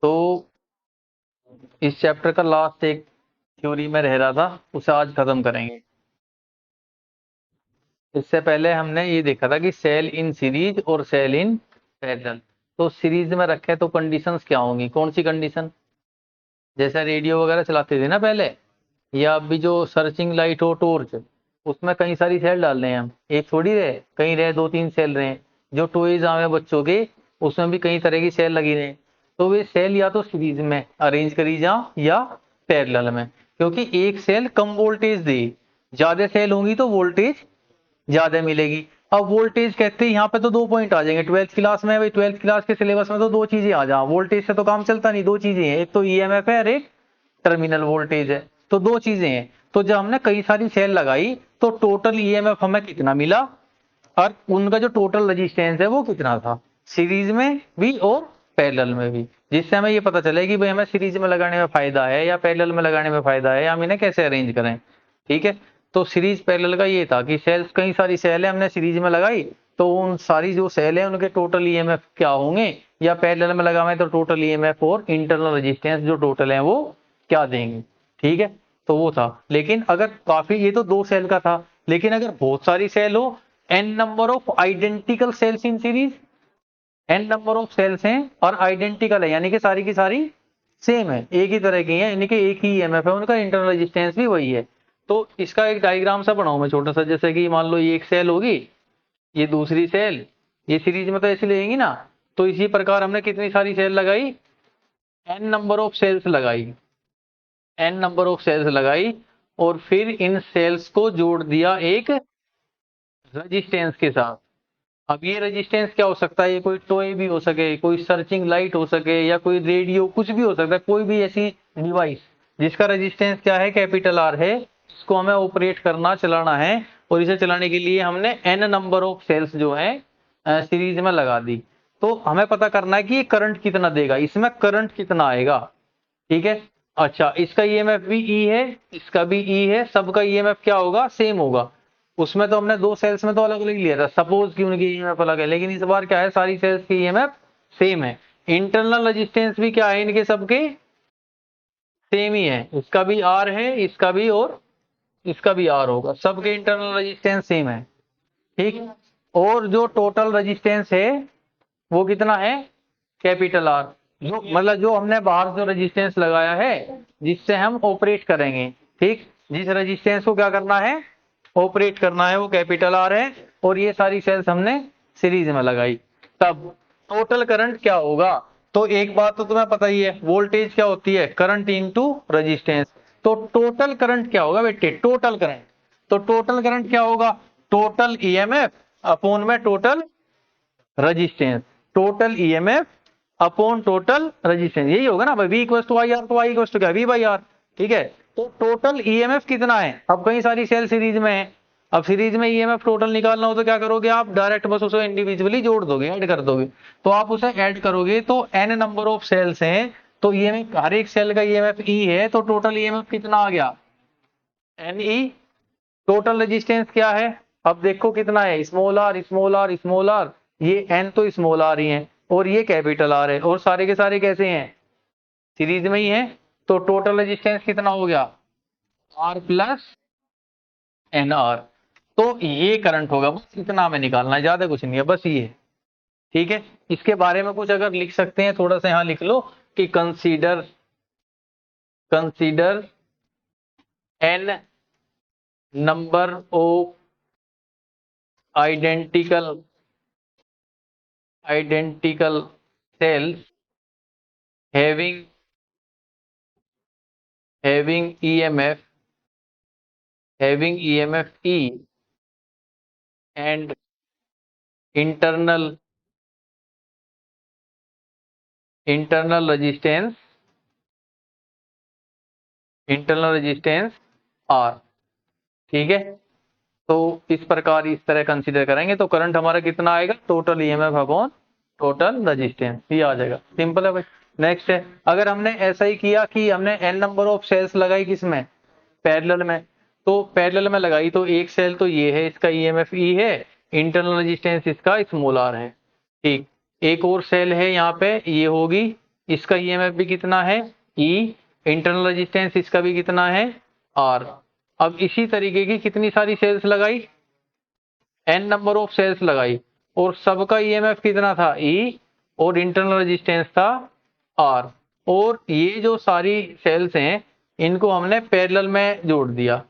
तो इस चैप्टर का लास्ट एक थ्योरी में रह रहा था, उसे आज खत्म करेंगे। इससे पहले हमने ये देखा था कि सेल इन सीरीज और सेल इन पैरेलल। तो सीरीज में रखे तो कंडीशंस क्या होंगी, कौन सी कंडीशन? जैसे रेडियो वगैरह चलाते थे ना पहले, या अभी जो सर्चिंग लाइट हो, टॉर्च, उसमें कई सारी सेल डाल रहे हैं हम, एक थोड़ी रहे, कहीं रहे, 2-3 सेल रहे। जो टॉयज आवे बच्चों के, उसमें भी कई तरह की सेल लगी रहे। तो वे सेल या तो सीरीज में अरेंज करी जा या पैरेलल में, क्योंकि एक सेल कम वोल्टेज दे, ज्यादा सेल होंगी तो वोल्टेज ज्यादा मिलेगी। अब वोल्टेज कहते हैं यहाँ पे तो 2 पॉइंट आ जाएंगे 12th क्लास में। भाई 12th क्लास के सिलेबस में तो 2 चीजें आ जा, वोल्टेज से तो काम चलता नहीं, 2 चीजें हैं, एक तो ईएमएफ है और एक टर्मिनल वोल्टेज है। तो 2 चीजें हैं। तो जब हमने कई सारी सेल लगाई तो टोटल ईएमएफ हमें कितना मिला और उनका जो टोटल रेजिस्टेंस है वो कितना था, सीरीज में भी और पैरेलल में भी। जिससे हमें ये पता चले कि भाई हमें सीरीज में लगाने में फायदा है या पैरेलल में लगाने में फायदा है, या हम इन्हें कैसे अरेंज करें। ठीक है। तो सीरीज पैरेलल का ये था कि सेल्स, कई सारी सेल है, हमने सीरीज में लगाई तो उन सारी जो सेल है उनके टोटल ईएमएफ क्या होंगे, या पैरेलल में लगावे तो टोटल ईएमएफ और इंटरनल रेजिस्टेंस जो टोटल है वो क्या देंगे। ठीक है। तो वो था। लेकिन अगर काफी, ये तो 2 सेल का था, लेकिन अगर बहुत सारी सेल हो, n number of identical cells in series, n number of cells हैं और आइडेंटिकल है, यानी कि सारी की सारी सेम है, एक ही तरह की है, यानी कि एक ही ईएमएफ है, उनका इंटरनल रेजिस्टेंस भी वही है। तो इसका एक डायग्राम सा बनाऊं मैं छोटा सा, जैसे कि मान लो ये एक सेल होगी, ये दूसरी सेल, ये सीरीज में तो ऐसे लेंगी ना। तो इसी प्रकार हमने कितनी सारी सेल लगाई, n नंबर ऑफ सेल्स लगाई, n नंबर ऑफ सेल्स लगाई, और फिर इन सेल्स को जोड़ दिया एक रेजिस्टेंस के साथ। अब ये रेजिस्टेंस क्या हो सकता है, ये कोई टॉय भी हो सके, कोई सर्चिंग लाइट हो सके, या कोई रेडियो, कुछ भी हो सकता है, कोई भी ऐसी डिवाइस जिसका रेजिस्टेंस क्या है, कैपिटल आर है, इसको हमें ऑपरेट करना, चलाना है। और इसे चलाने के लिए हमने n नंबर ऑफ सेल्स जो है सीरीज में लगा दी। तो हमें पता करना है कि ये करंट कितना देगा, इसमें करंट कितना आएगा। ठीक है। अच्छा, इसका ईएमएफ भी ई है, इसका भी ई है, सबका ईएमएफ क्या होगा, सेम होगा। उसमें तो हमने 2 सेल्स में तो अलग अलग लिया था, सपोज कि उनकी ईएमएफ अलग है, लेकिन इस बार क्या है, सारी सेल्स की ईएमएफ सेम है। इंटरनल रेजिस्टेंस भी क्या है, इनके सबके सेम ही है, इसका भी आर है, इसका भी, और इसका भी आर होगा, सबके इंटरनल रेजिस्टेंस सेम है। ठीक। और जो टोटल रेजिस्टेंस है वो कितना है, कैपिटल आर, जो मतलब जो हमने बाहर जो रेजिस्टेंस लगाया है जिससे हम ऑपरेट करेंगे। ठीक। जिस रेजिस्टेंस को क्या करना है, ऑपरेट करना है, वो कैपिटल आर है। और ये सारी सेल्स हमने सीरीज में लगाई, तब टोटल करंट क्या होगा। तो एक बात तो तुम्हें पता ही है, वोल्टेज क्या होती है, करंट इनटू रेजिस्टेंस। तो टोटल करंट क्या होगा बेटे, टोटल करंट। तो टोटल करंट क्या होगा, टोटल ईएमएफ अपॉन में total resistance, total EMF upon total resistance, यही होगा ना भाई। V equal to I R, तो I इक्वल टू क्या, V बाई आर। ठीक है। तो टोटल ईएमएफ कितना है, अब कई सारी सेल सीरीज में है, अब सीरीज में ईएमएफ टोटल निकालना हो तो क्या करोगे आप, डायरेक्ट बस उसे इंडिविजुअली जोड़ दोगे, ऐड कर दोगे। तो आप उसे ऐड करोगे तो n नंबर ऑफ सेल्स हैं, तो ईएमएफ, हर एक सेल का ईएमएफ E है, तो टोटल ईएमएफ कितना आ गया, NE। टोटल रेजिस्टेंस क्या है, अब देखो कितना है, small R small R small R, ये n तो स्मॉल आर ही है, और ये कैपिटल आर है, और सारे के सारे कैसे हैं, सीरीज में ही है। तो टोटल रेजिस्टेंस कितना हो गया, R प्लस एन आर। तो ये करंट होगा, बस इतना हमें निकालना है, ज्यादा कुछ नहीं है, बस ये। ठीक है। इसके बारे में कुछ अगर लिख सकते हैं थोड़ा सा, यहाँ लिख लो कि consider n number of identical cells having EMF E and internal resistance R। ठीक है। तो इस प्रकार, इस तरह कंसीडर करेंगे तो करंट हमारा कितना आएगा, total EMF upon total resistance, ये आ जाएगा। सिंपल है भाई। नेक्स्ट है, अगर हमने ऐसा ही किया कि हमने n नंबर ऑफ सेल्स लगाई किसमें, पैरेलल में, तो पैरेलल में लगाई तो एक सेल तो ये है, इसका ईएमएफ E है, इंटरनल रेजिस्टेंस इसका स्मॉल r है। ठीक। एक और सेल है यहाँ पे, ये होगी इसका ईएमएफ भी कितना है ई, इंटरनल रेजिस्टेंस इसका भी कितना है आर। अब इसी तरीके की कितनी सारी सेल्स लगाई, एन नंबर ऑफ सेल्स लगाई, और सबका ईएमएफ कितना था ई, और इंटरनल रेजिस्टेंस था आर। और ये जो सारी सेल्स हैं इनको हमने पैरेलल में जोड़ दिया,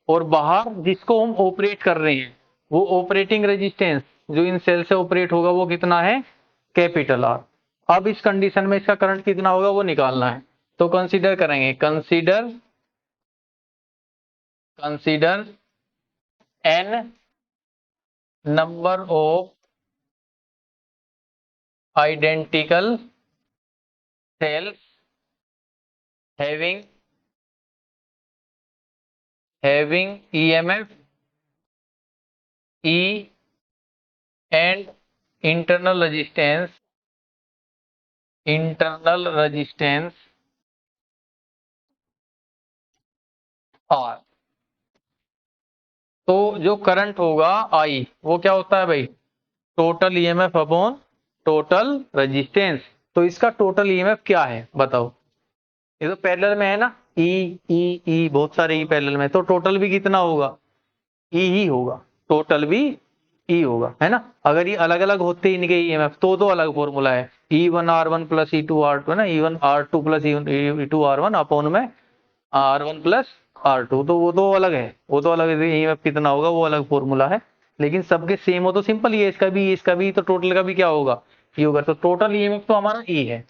और बाहर जिसको हम ऑपरेट कर रहे हैं वो ऑपरेटिंग रेजिस्टेंस जो इन सेल से ऑपरेट होगा वो कितना है कैपिटल आर। अब इस कंडीशन में इसका करंट कितना होगा वो निकालना है, तो कंसीडर करेंगे, consider N number of identical sales having EMF E and internal resistance R। तो जो करंट होगा I वो क्या होता है भाई, total EMF upon total resistance. तो इसका टोटल ईएमएफ क्या है बताओ, ये तो पैरेलल में है ना, ई बहुत सारे ई पैरेलल में, तो टोटल भी कितना होगा ई ही होगा, टोटल भी ई होगा, है ना। अगर ये अलग अलग होते इनके ईएमएफ तो अलग फॉर्मूला है, E1R1 प्लस E2R2 है ना, E1R2 प्लस E2R1 अपॉन में R1 प्लस R2, तो वो तो अलग है, वो तो अलग ईएमएफ कितना होगा वो अलग फॉर्मूला है, लेकिन सबके सेम हो तो सिंपल ही है, इसका भी तो टोटल का भी क्या होगा ये होगा, तो टोटल ईएमएफ तो हमारा ई है।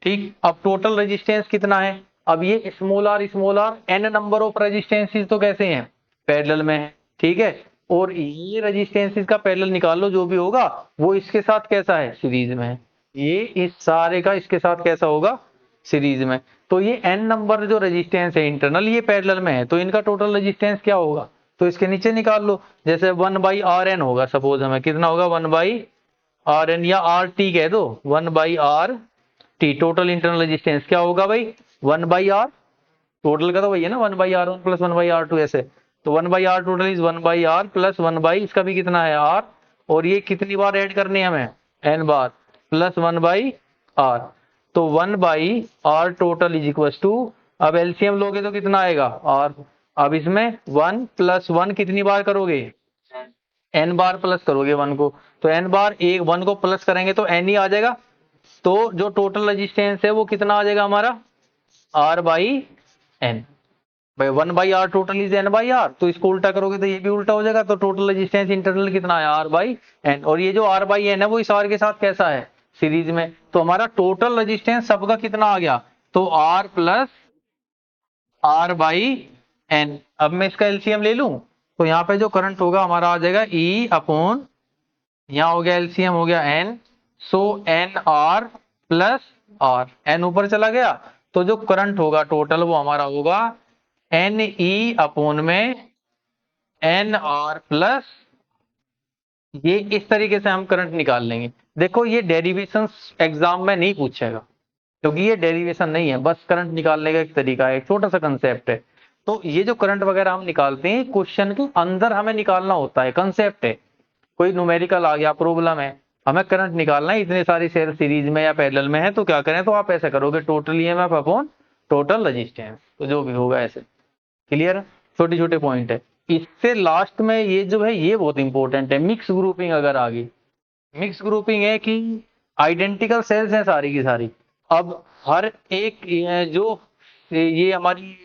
ठीक, अब टोटल रेजिस्टेंस कितना है, अब ये small R N number of resistances तो कैसे हैं पैरेलल में है, ठीक है, और ये रेजिस्टेंसेस का पैरेलल निकाल लो जो भी होगा वो इसके साथ कैसा है सीरीज में है, ये इस सारे का इसके साथ कैसा होगा सीरीज में। तो ये एन नंबर जो रेजिस्टेंस है इंटरनल ये पैरेलल में है, तो इनका टोटल रेजिस्टेंस क्या होगा, तो इसके नीचे निकाल लो, जैसे 1/Rn होगा, सपोज हमें कितना होगा 1/Rn, या RT कह दो 1/RT, टोटल इंटरनल रेजिस्टेंस क्या होगा भाई 1/R, टोटल का तो वही है ना 1/R1 प्लस 1/R2 ऐसे, तो 1/R total is 1/R plus 1 इसका भी कितना है R, और ये कितनी बार ऐड करनी है हमें n बार, प्लस 1/R, तो 1/R total is equal to, अब एलसीएम लोगे तो कितना आएगा R, अब इसमें 1 प्लस 1 कितनी बार करोगे n बार प्लस करोगे 1 को, तो n बार एक 1 को प्लस करेंगे तो n ही आ जाएगा, तो जो टोटल रेजिस्टेंस है वो कितना आ जाएगा हमारा R बाई एन, भाई 1/R टोटल इज n/R, तो इसको उल्टा करोगे तो ये भी उल्टा हो जाएगा, तो टोटल रेजिस्टेंस इंटरनल कितना है R/N, और ये जो R/N है वो इस R के साथ कैसा है सीरीज में, तो हमारा टोटल रेजिस्टेंस सबका कितना आ गया, तो R प्लस R/N। अब मैं इसका एलसीएम ले लूं तो यहाँ पे जो करंट होगा हमारा आ जाएगा E अपॉन, यहाँ हो गया एलसीएम हो गया N, सो NR प्लस R, N ऊपर चला गया, तो जो करंट होगा टोटल वो हमारा होगा NE अपॉन में NR प्लस, ये इस तरीके से हम करंट निकाल लेंगे। देखो ये डेरिवेशन एग्जाम में नहीं पूछेगा क्योंकि ये डेरिवेशन नहीं है, बस करंट निकालने का एक तरीका है, एक छोटा सा कंसेप्ट है। तो ये जो करंट वगैरह हम निकालते हैं क्वेश्चन के अंदर हमें निकालना होता है, कंसेप्ट है, कोई न्यूमेरिकल आ गया प्रॉब्लम है हमें करंट निकालना है, इतने सारी सेल सीरीज में या पैरेलल में है, तो क्या करें, तो आप ऐसा करोगे total EMF upon total resistance, तो जो भी होगा ऐसे, क्लियर, छोटे छोटे पॉइंट है। इससे लास्ट में ये जो है ये बहुत इंपॉर्टेंट है, मिक्स ग्रुपिंग अगर आ गई, मिक्स ग्रुपिंग है कि आइडेंटिकल सेल्स हैं सारी की सारी, अब हर एक जो ये हमारी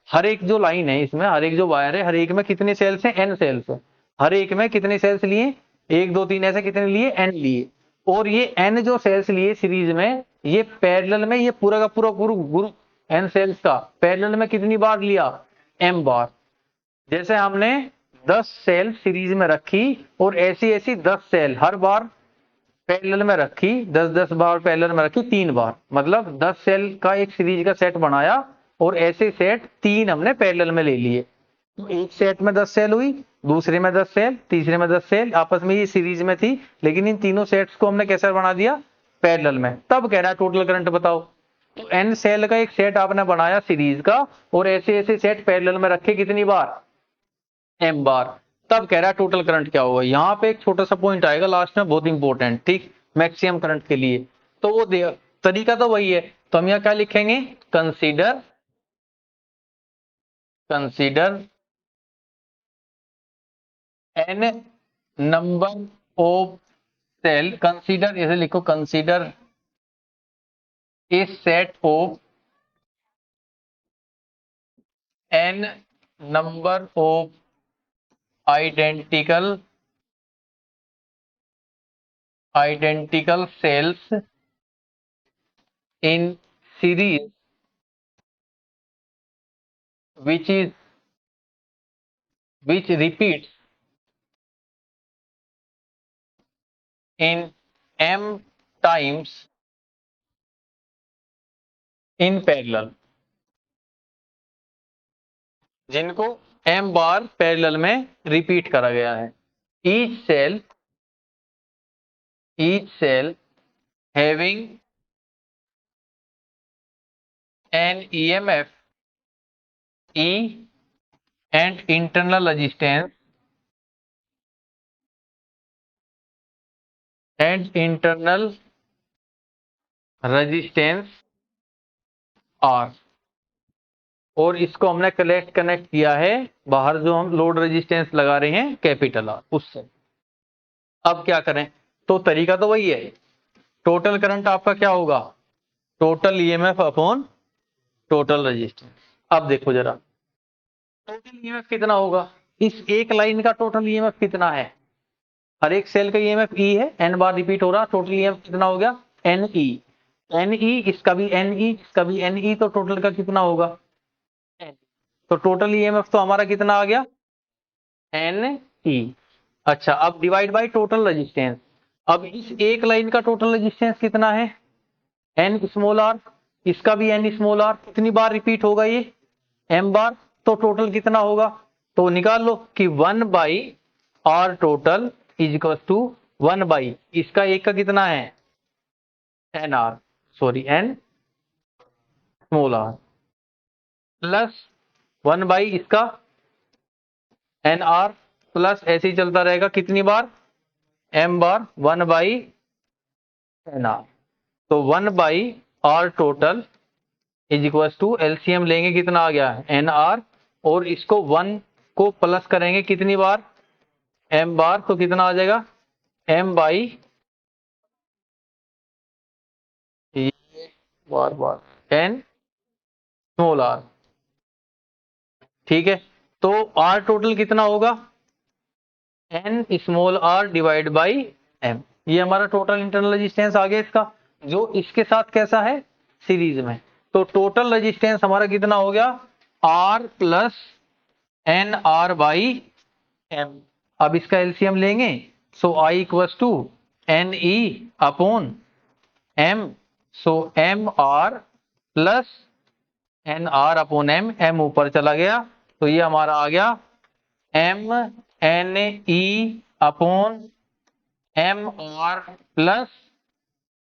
हर एक जो लाइन है इसमें, हर एक जो वायर है, हर एक में कितने सेल्स हैं n सेल्स है, हर एक में कितने सेल्स लिए 1 2 3 ऐसे कितने लिए n लिए, और ये n जो सेल्स लिए सीरीज में ये पैरेलल में ये पूरा का पूरा ग्रुप n सेल्स का पैरेलल में कितनी बार लिया m बार, जैसे हमने 10 सेल सीरीज में रखी और ऐसी ऐसी 10 सेल हर बार पैरेलल में रखी, 10 बार पैरेलल में रखी 3 बार, मतलब 10 सेल का एक सीरीज का सेट बनाया और ऐसे सेट 3 हमने पैरेलल में ले लिए, तो एक सेट में 10 सेल हुई, दूसरे में 10 सेल, तीसरे में 10 सेल, आपस में ये सीरीज में थी, लेकिन इन तीनों सेट्स को हमने कैसे बना दिया पैरेलल में, तब कह रहा है टोटल करंट बताओ, तो n सेल का एक सेट आपने बनाया सीरीज का और ऐसे ऐसे सेट पैरेलल में रखे कितनी बार m बार, तब कह रहा है टोटल करंट क्या होगा। यहाँ पे एक छोटा सा पॉइंट आएगा लास्ट में बहुत इंपॉर्टेंट, ठीक, मैक्सिमम करंट के लिए, तो वो तरीका तो वही है, तो हम यहाँ क्या लिखेंगे, consider N number of cell, consider ऐसे लिखो, consider a set of N number of identical cells in series which repeats in m times in parallel, जिनको m बार पैरेलल में रिपीट करा गया है। each cell having an EMF E and internal resistance R, और इसको हमने connect किया है बाहर जो हम लोड रेजिस्टेंस लगा रहे हैं कैपिटल आर उससे। अब क्या करें, तो तरीका तो वही है, टोटल करंट आपका क्या होगा, total EMF upon total resistance. अब देखो जरा टोटल ईएमएफ कितना होगा, इस एक लाइन का टोटल ईएमएफ कितना है, हर एक सेल का ईएमएफ ई है, एन बार रिपीट हो रहा, टोटल ईएमएफ कितना हो गया, एन ई, इसका भी एन ई, इसका भी एन ई, तो टोटल का कितना होगा, तो टोटल ईएमएफ तो हमारा कितना आ गया, एन ई। अच्छा, अब डिवाइड बाय टोटल रेजिस्टेंस, अब इस एक लाइन का टोटल रेजिस्टेंस कितना है, एन स्मॉल आर, इसका भी एन स्मॉल आर, कितनी बार रिपीट होगा ये, एम बार, तो टोटल कितना होगा, तो निकाल लो कि 1 by R total is equal to 1 by, इसका एक का कितना है, N R, sorry N small R, plus 1 by इसका एन आर, प्लस ऐसे ही चलता रहेगा, कितनी बार, एम बार, 1 बाई एन आर, तो 1 by R total is equal to LCM लेंगे, कितना आ गया, एन आर, और इसको 1 को प्लस करेंगे कितनी बार, एम बार, तो कितना आ जाएगा, एम बाई बार एन स्मॉल आर। ठीक है, तो आर टोटल कितना होगा, N small R divide by M, ये हमारा टोटल इंटरनल रेजिस्टेंस आ गया इसका, जो इसके साथ कैसा है, सीरीज में। तो टोटल रेजिस्टेंस हमारा कितना हो गया, R plus N R by M. अब इसका एलसीएम लेंगे, so I equals to N E upon M, so M R plus N R upon M, M ऊपर चला गया, तो ये हमारा आ गया M N E upon M R plus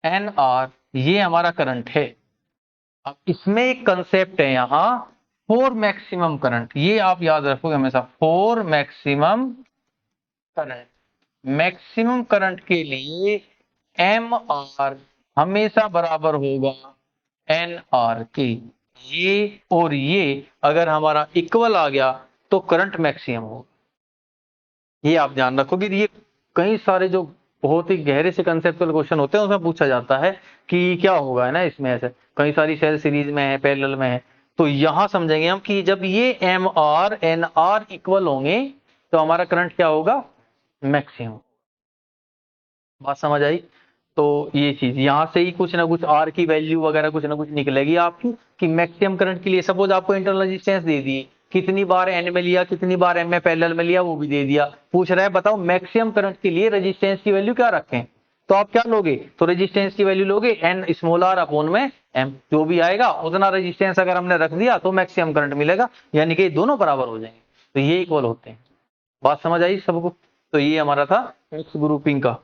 N R, ये हमारा करंट है। अब इसमें एक कंसेप्ट है यहां, फॉर मैक्सिमम करंट, ये आप याद रखोगे हमेशा, for maximum current, maximum current के लिए एम आर हमेशा बराबर होगा एन आर के, ये और ये अगर हमारा इक्वल आ गया तो करंट मैक्सिमम होगा। ये आप ध्यान रखोगे, ये कई सारे जो बहुत ही गहरे से कंसेप्चुअल क्वेश्चन होते हैं उसमें पूछा जाता है कि क्या होगा, है ना, इसमें ऐसे कई सारी सेल सीरीज में है, पैरेलल में है, तो यहां समझेंगे हम कि जब ये M R N R equal होंगे तो हमारा करंट क्या होगा, मैक्सिमम। बात समझ आई, तो ये चीज यहां से ही कुछ ना कुछ आर की वैल्यू वगैरह कुछ ना कुछ निकलेगी आपकी, कि मैक्सिमम करंट के लिए सपोज आपको इंटरनल रेजिस्टेंस दे दिए, कितनी बार एन में लिया, कितनी बार एम में पैरेलल में लिया, वो भी दे दिया, पूछ रहा है बताओ मैक्सिमम करंट के लिए रेजिस्टेंस की वैल्यू क्या रखें, तो आप क्या लोगे, तो रेजिस्टेंस की वैल्यू लोगे एन स्मॉल आर अपॉन में एम, जो भी आएगा उतना रेजिस्टेंस अगर हमने रख दिया तो मैक्सिमम करंट मिलेगा, यानी कि दोनों बराबर हो जाएंगे, तो ये इक्वल होते हैं। बात समझ आई सबको, तो ये हमारा था मिक्स ग्रुपिंग का।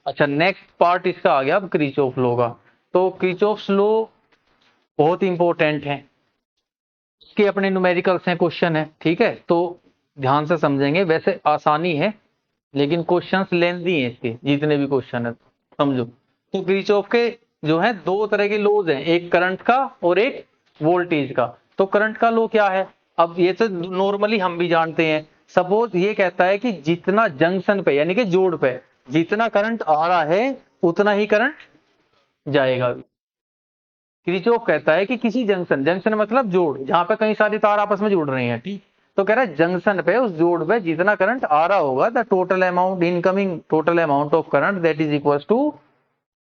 अच्छा, नेक्स्ट पार्ट इसका आ गया अब किरचॉफ लॉ का। तो किरचॉफ लॉ बहुत इंपॉर्टेंट है, इसके अपने न्यूमेरिकल्स हैं, क्वेश्चन है, ठीक है, तो ध्यान से समझेंगे, वैसे आसानी है लेकिन क्वेश्चंस लेंथी हैं इसके, जितने भी क्वेश्चन है समझो। तो किरचॉफ के जो है दो तरह के लॉज हैं, एक करंट का और एक वोल्टेज का। तो करंट का लॉ क्या है, अब ये तो नॉर्मली हम भी जानते हैं। सपोज ये कहता है कि जितना जंक्शन पे यानी कि जोड़ पे जितना करंट आ रहा है उतना ही करंट जाएगा। किरचॉफ कहता है कि किसी जंक्शन, जंक्शन मतलब जोड़, जहां पे कई सारे तार आपस में जुड़ रहे हैं, ठीक, तो कह रहा है जंक्शन पे उस जोड़ पे जितना करंट आ रहा होगा, the total amount incoming total amount of current that is equal to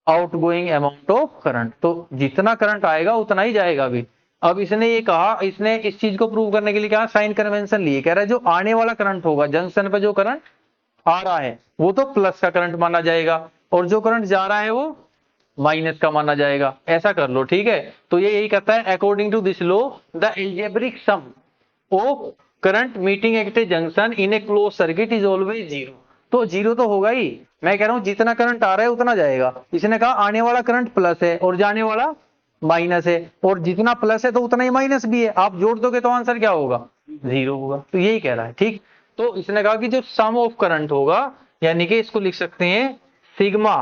outgoing amount of current. तो जितना करंट आएगा उतना ही जाएगा भी। अब इसने ये कहा, इसने इस चीज को प्रूव करने के लिए क्या साइन कन्वेंशन लिए, कह रहा है जो आने वाला करंट होगा जंक्शन पे, जो करंट आ रहा है वो तो प्लस का करंट माना जाएगा, और जो करंट जा रहा है वो माइनस का माना जाएगा। ऐसा कर लो, ठीक है। तो ये यही कहता है according to this law the algebraic sum of current meeting at a junction in a close circuit is always zero. तो जीरो तो होगा ही, मैं कह रहा हूं जितना करंट आ रहा है उतना जाएगा। इसने कहा आने वाला करंट प्लस है और जाने वाला माइनस है, और जितना प्लस है तो उतना ही माइनस भी है, आप जोड़ दोगे तो आंसर क्या होगा, जीरो होगा। तो यही कह रहा है, ठीक। तो इसने कहा कि जो सम ऑफ करंट होगा, यानी कि इसको लिख सकते हैं sigma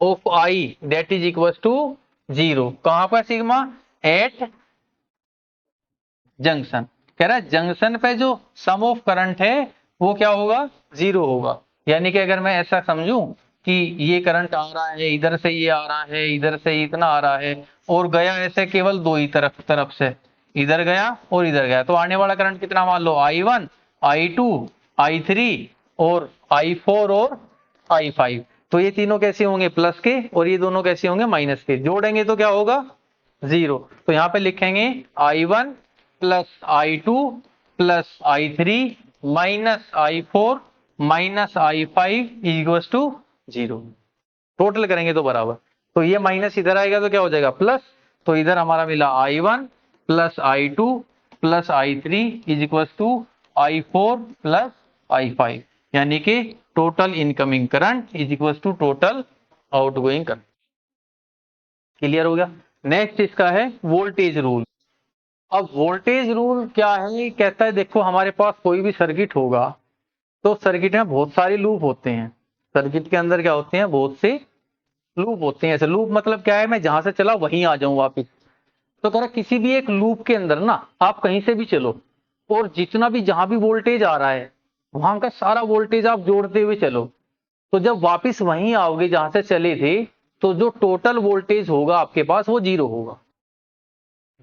of I that is equal to zero. कहां पर सिग्मा, एट जंक्शन। कह रहा है जंक्शन पे जो सम ऑफ करंट है वो क्या होगा, जीरो होगा। यानी कि अगर मैं ऐसा समझूं कि ये करंट आ रहा है, इधर से ये आ रहा है, इधर से इतना आ रहा है, और गया ऐसे केवल दो ही तरफ से, इधर गया और इधर गया, तो आने वाला करंट कितना मान लो, I1, I2, I3 और I4 और I5। तो ये तीनों कैसे होंगे, प्लस के, और ये दोनों कैसे होंगे, माइनस के। जोड़ेंगे तो क्या होगा, जीरो। तो यहां पे लिखेंगे I1 plus I2 plus I3 minus I4 minus I5 equals to zero. Total करेंगे तो बराबर, तो ये माइनस इधर आएगा तो क्या हो जाएगा, प्लस। तो इधर हमारा मिला I1 plus I2 plus I3 is equals to I4 plus I5, यानी कि total incoming current is equals to total outgoing current. Clear हो गया। नेक्स्ट इसका है वोल्टेज रूल। अब वोल्टेज रूल क्या है, कहता है देखो हमारे पास कोई भी सर्किट होगा तो सर्किट में बहुत सारे लूप होते हैं। सर्किट के अंदर क्या होते हैं, बहुत से लूप होते हैं। ऐसे लूप मतलब क्या है, मैं जहां से चला वहीं आ जाऊं वापिस। तो कह रहा किसी भी एक लूप के अंदर ना आप कहीं से भी चलो, और जितना भी जहां भी वोल्टेज आ रहा है वहां का सारा वोल्टेज आप जोड़ते हुए चलो, तो जब वापिस वहीं आओगे जहां से चले थे, तो जो टोटल वोल्टेज होगा आपके पास वो जीरो होगा।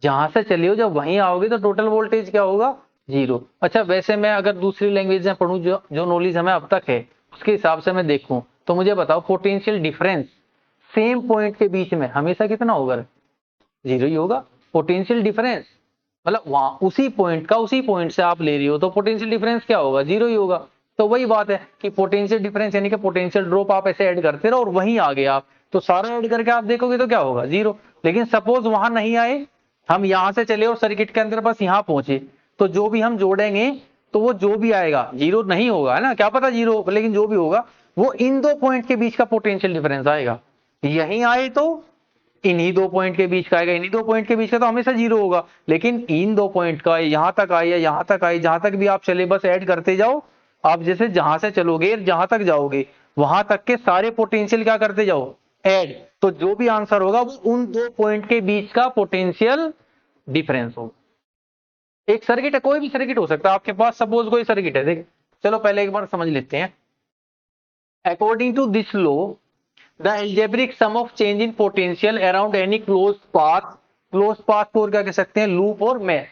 जहां से चले हो जब वहीं आओगे तो टोटल वोल्टेज क्या होगा, जीरो। अच्छा, वैसे मैं अगर दूसरी लैंग्वेज में पढ़ूं, जो जो नॉलेज हमें अब तक है उसके हिसाब से मैं देखूं, तो मुझे बताओ पोटेंशियल डिफरेंस सेम पॉइंट के बीच में हमेशा कितना होगा, जीरो ही होगा। पोटेंशियल डिफरेंस मतलब वहां उसी पॉइंट से आप ले रही हो तो पोटेंशियल डिफरेंस क्या होगा, जीरो ही होगा। तो वही बात है कि पोटेंशियल डिफरेंस यानी कि पोटेंशियल ड्रॉप आप ऐसे ऐड करते रहो और वहीं आ गए आप, तो सारा ऐड करके आप देखोगे तो क्या होगा, जीरो। लेकिन सपोज वहां नहीं आए, हम यहां से चले और सर्किट के अंदर बस यहां पहुंचे, तो जो भी हम जोड़ेंगे तो वो जो भी आएगा जीरो नहीं होगा, है ना, क्या पता जीरो हो, लेकिन जो भी होगा वो इन दो पॉइंट के बीच का पोटेंशियल डिफरेंस आएगा। यहीं आए तो इन्हीं दो पॉइंट के बीच का आएगा, इन्हीं दो पॉइंट के बीच का तो हमेशा जीरो होगा। लेकिन इन दो पॉइंट का यहां तक आए या यहां तक आए, जहां तक भी आप चले बस ऐड करते जाओ। आप जैसे जहां से चलोगे जहां तक जाओगे वहां तक के सारे पोटेंशियल क्या करते जाओ, ऐड। तो जो भी आंसर होगा वो उन दो पॉइंट के बीच का पोटेंशियल डिफरेंस होगा। एक सर्किट है, कोई भी सर्किट हो सकता है आपके पास, सपोज कोई सर्किट है, देखिए चलो पहले एक बार समझ लेते हैं। According to this law the algebraic sum of change in potential around any close path, close path को और क्या कह सकते हैं, लूप और मैश,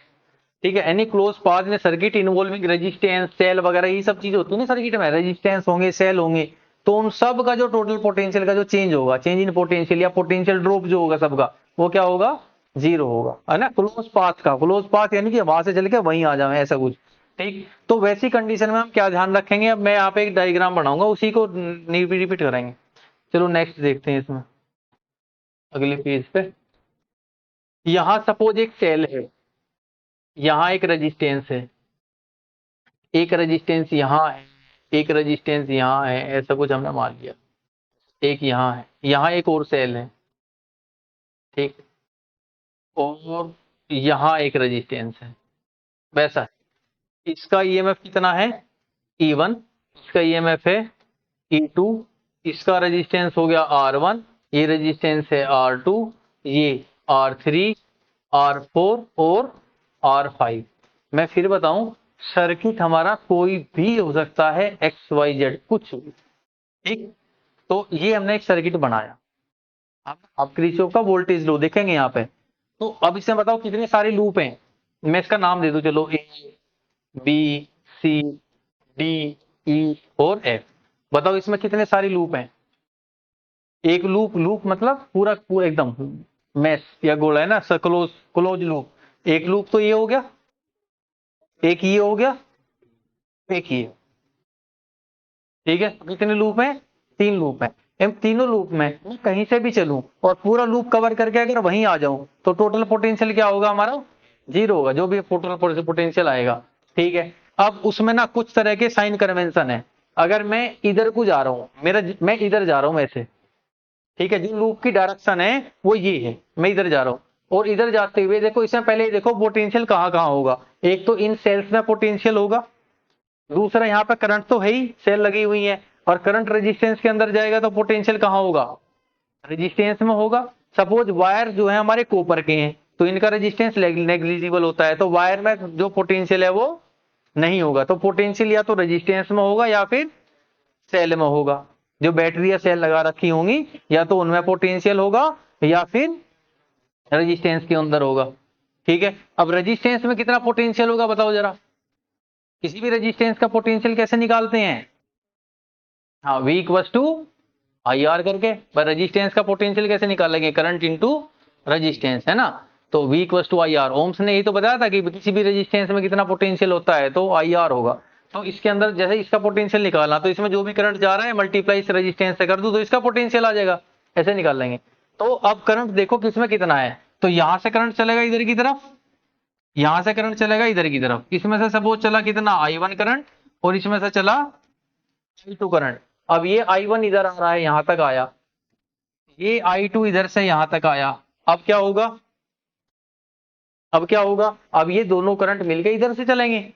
ठीक है। एनी क्लोज पाथ में सर्किट इन्वॉल्विंग रेजिस्टेंस सेल वगैरह ये सब चीज होती है ना सर्किट में, रेजिस्टेंस होंगे सेल होंगे, तो उन सब का जो टोटल पोटेंशियल का जो चेंज होगा, चेंज इन पोटेंशियल या पोटेंशियल ड्रॉप जो होगा सबका, वो क्या होगा, जीरो होगा, है ना। क्लोज पाथ का, क्लोज पाथ यानी कि वहां से चल के वहीं आ जाए ऐसा कुछ, ठीक। तो वैसी कंडीशन में हम क्या ध्यान रखेंगे, अब मैं यहाँ पे एक डायग्राम बनाऊंगा उसी को रिपीट करेंगे। चलो नेक्स्ट देखते हैं इसमें, अगले पेज पे। यहां सपोज एक सेल है, यहां एक रेजिस्टेंस है, एक रेजिस्टेंस यहाँ है, एक रेजिस्टेंस यहाँ है, ऐसा कुछ हमने मान लिया। एक यहाँ है, यहाँ एक और सेल है, ठीक, और यहाँ एक रेजिस्टेंस है, वैसा है। इसका ईएमएफ कितना है, E1, इसका ईएमएफ है E2, इसका रेजिस्टेंस हो गया R1 ये रेजिस्टेंस है R2, ये R3, R4 और R5। मैं फिर बताऊं, सर्किट हमारा कोई भी हो सकता है, XYZ कुछ भी, ठीक। तो ये हमने एक सर्किट बनाया। अब किरचॉफ का वोल्टेज लॉ देखेंगे यहाँ पे। तो अब इसमें बताओ कितने सारे लूप हैं। मैं इसका नाम दे दूं, चलो A, B, C, D, E और F। बताओ इसमें कितने सारे लूप हैं। एक लूप, लूप मतलब पूरा पूरा एकदम मैश या गोला है ना, क्लोज क्लोज लूप। एक लूप तो ये हो गया, एक ये हो गया, एक ये, ठीक है। कितने लूप हैं, 3 लूप हैं। इन तीनों लूप में मैं कहीं से भी चलूं और पूरा लूप कवर करके अगर वहीं आ जाऊं तो टोटल पोटेंशियल क्या होगा हमारा, 0 होगा, जो भी टोटल पोटेंशियल आएगा, ठीक है। अब उसमें ना कुछ तरह के साइन कन्वेंशन है। अगर मैं इधर को जा रहा हूं, मैं इधर जा रहा हूं ऐसे, ठीक है, जो लूप की डायरेक्शन है वो ये है, मैं इधर जा रहा हूं। और इधर जाते हुए देखो, इसमें पहले देखो पोटेंशियल कहाँ कहाँ होगा। एक तो इन सेल्स में पोटेंशियल होगा, दूसरा यहाँ पे करंट तो है ही, सेल लगी हुई है, और करंट रेजिस्टेंस के अंदर जाएगा तो पोटेंशियल कहाँ होगा, रेजिस्टेंस में होगा। सपोज वायर जो है हमारे कॉपर के हैं तो इनका रेजिस्टेंस नेग्लिजिबल होता है, तो वायर में जो पोटेंशियल है वो नहीं होगा। तो पोटेंशियल या तो रेजिस्टेंस में होगा या फिर सेल में होगा। जो बैटरी या सेल लगा रखी होंगी या तो उनमें पोटेंशियल होगा या फिर रेजिस्टेंस के अंदर होगा, ठीक है। अब रेजिस्टेंस में कितना पोटेंशियल होगा बताओ जरा। किसी भी रेजिस्टेंस का पोटेंशियल कैसे निकालते हैं, हाँ, V equals to I R करके। पर रेजिस्टेंस का पोटेंशियल कैसे निकालेंगे, करंट इंटू रेजिस्टेंस, है ना। तो V equals to I R. Ohm's ने यही तो बताया था कि किसी भी रेजिस्टेंस में कितना पोटेंशियल होता है तो आई आर होगा। तो इसके अंदर जैसे इसका पोटेंशियल निकालना, तो इसमें जो भी करंट जा रहा है मल्टीप्लाई इस रेजिस्टेंस से कर दूं तो इसका पोटेंशियल आ जाएगा, ऐसे निकाल लेंगे। तो अब करंट देखो किसमें कितना है, तो यहां से करंट चलेगा इधर की तरफ, यहां से करंट चलेगा इधर की तरफ। इसमें से सपोज चला कितना I1 करंट और इसमें से चला I2 करंट। अब ये I1 इधर आ रहा है, यहां तक आया, ये I2 इधर से यहां तक आया। अब क्या होगा, अब क्या होगा, अब ये दोनों करंट मिलके इधर से चलेंगे।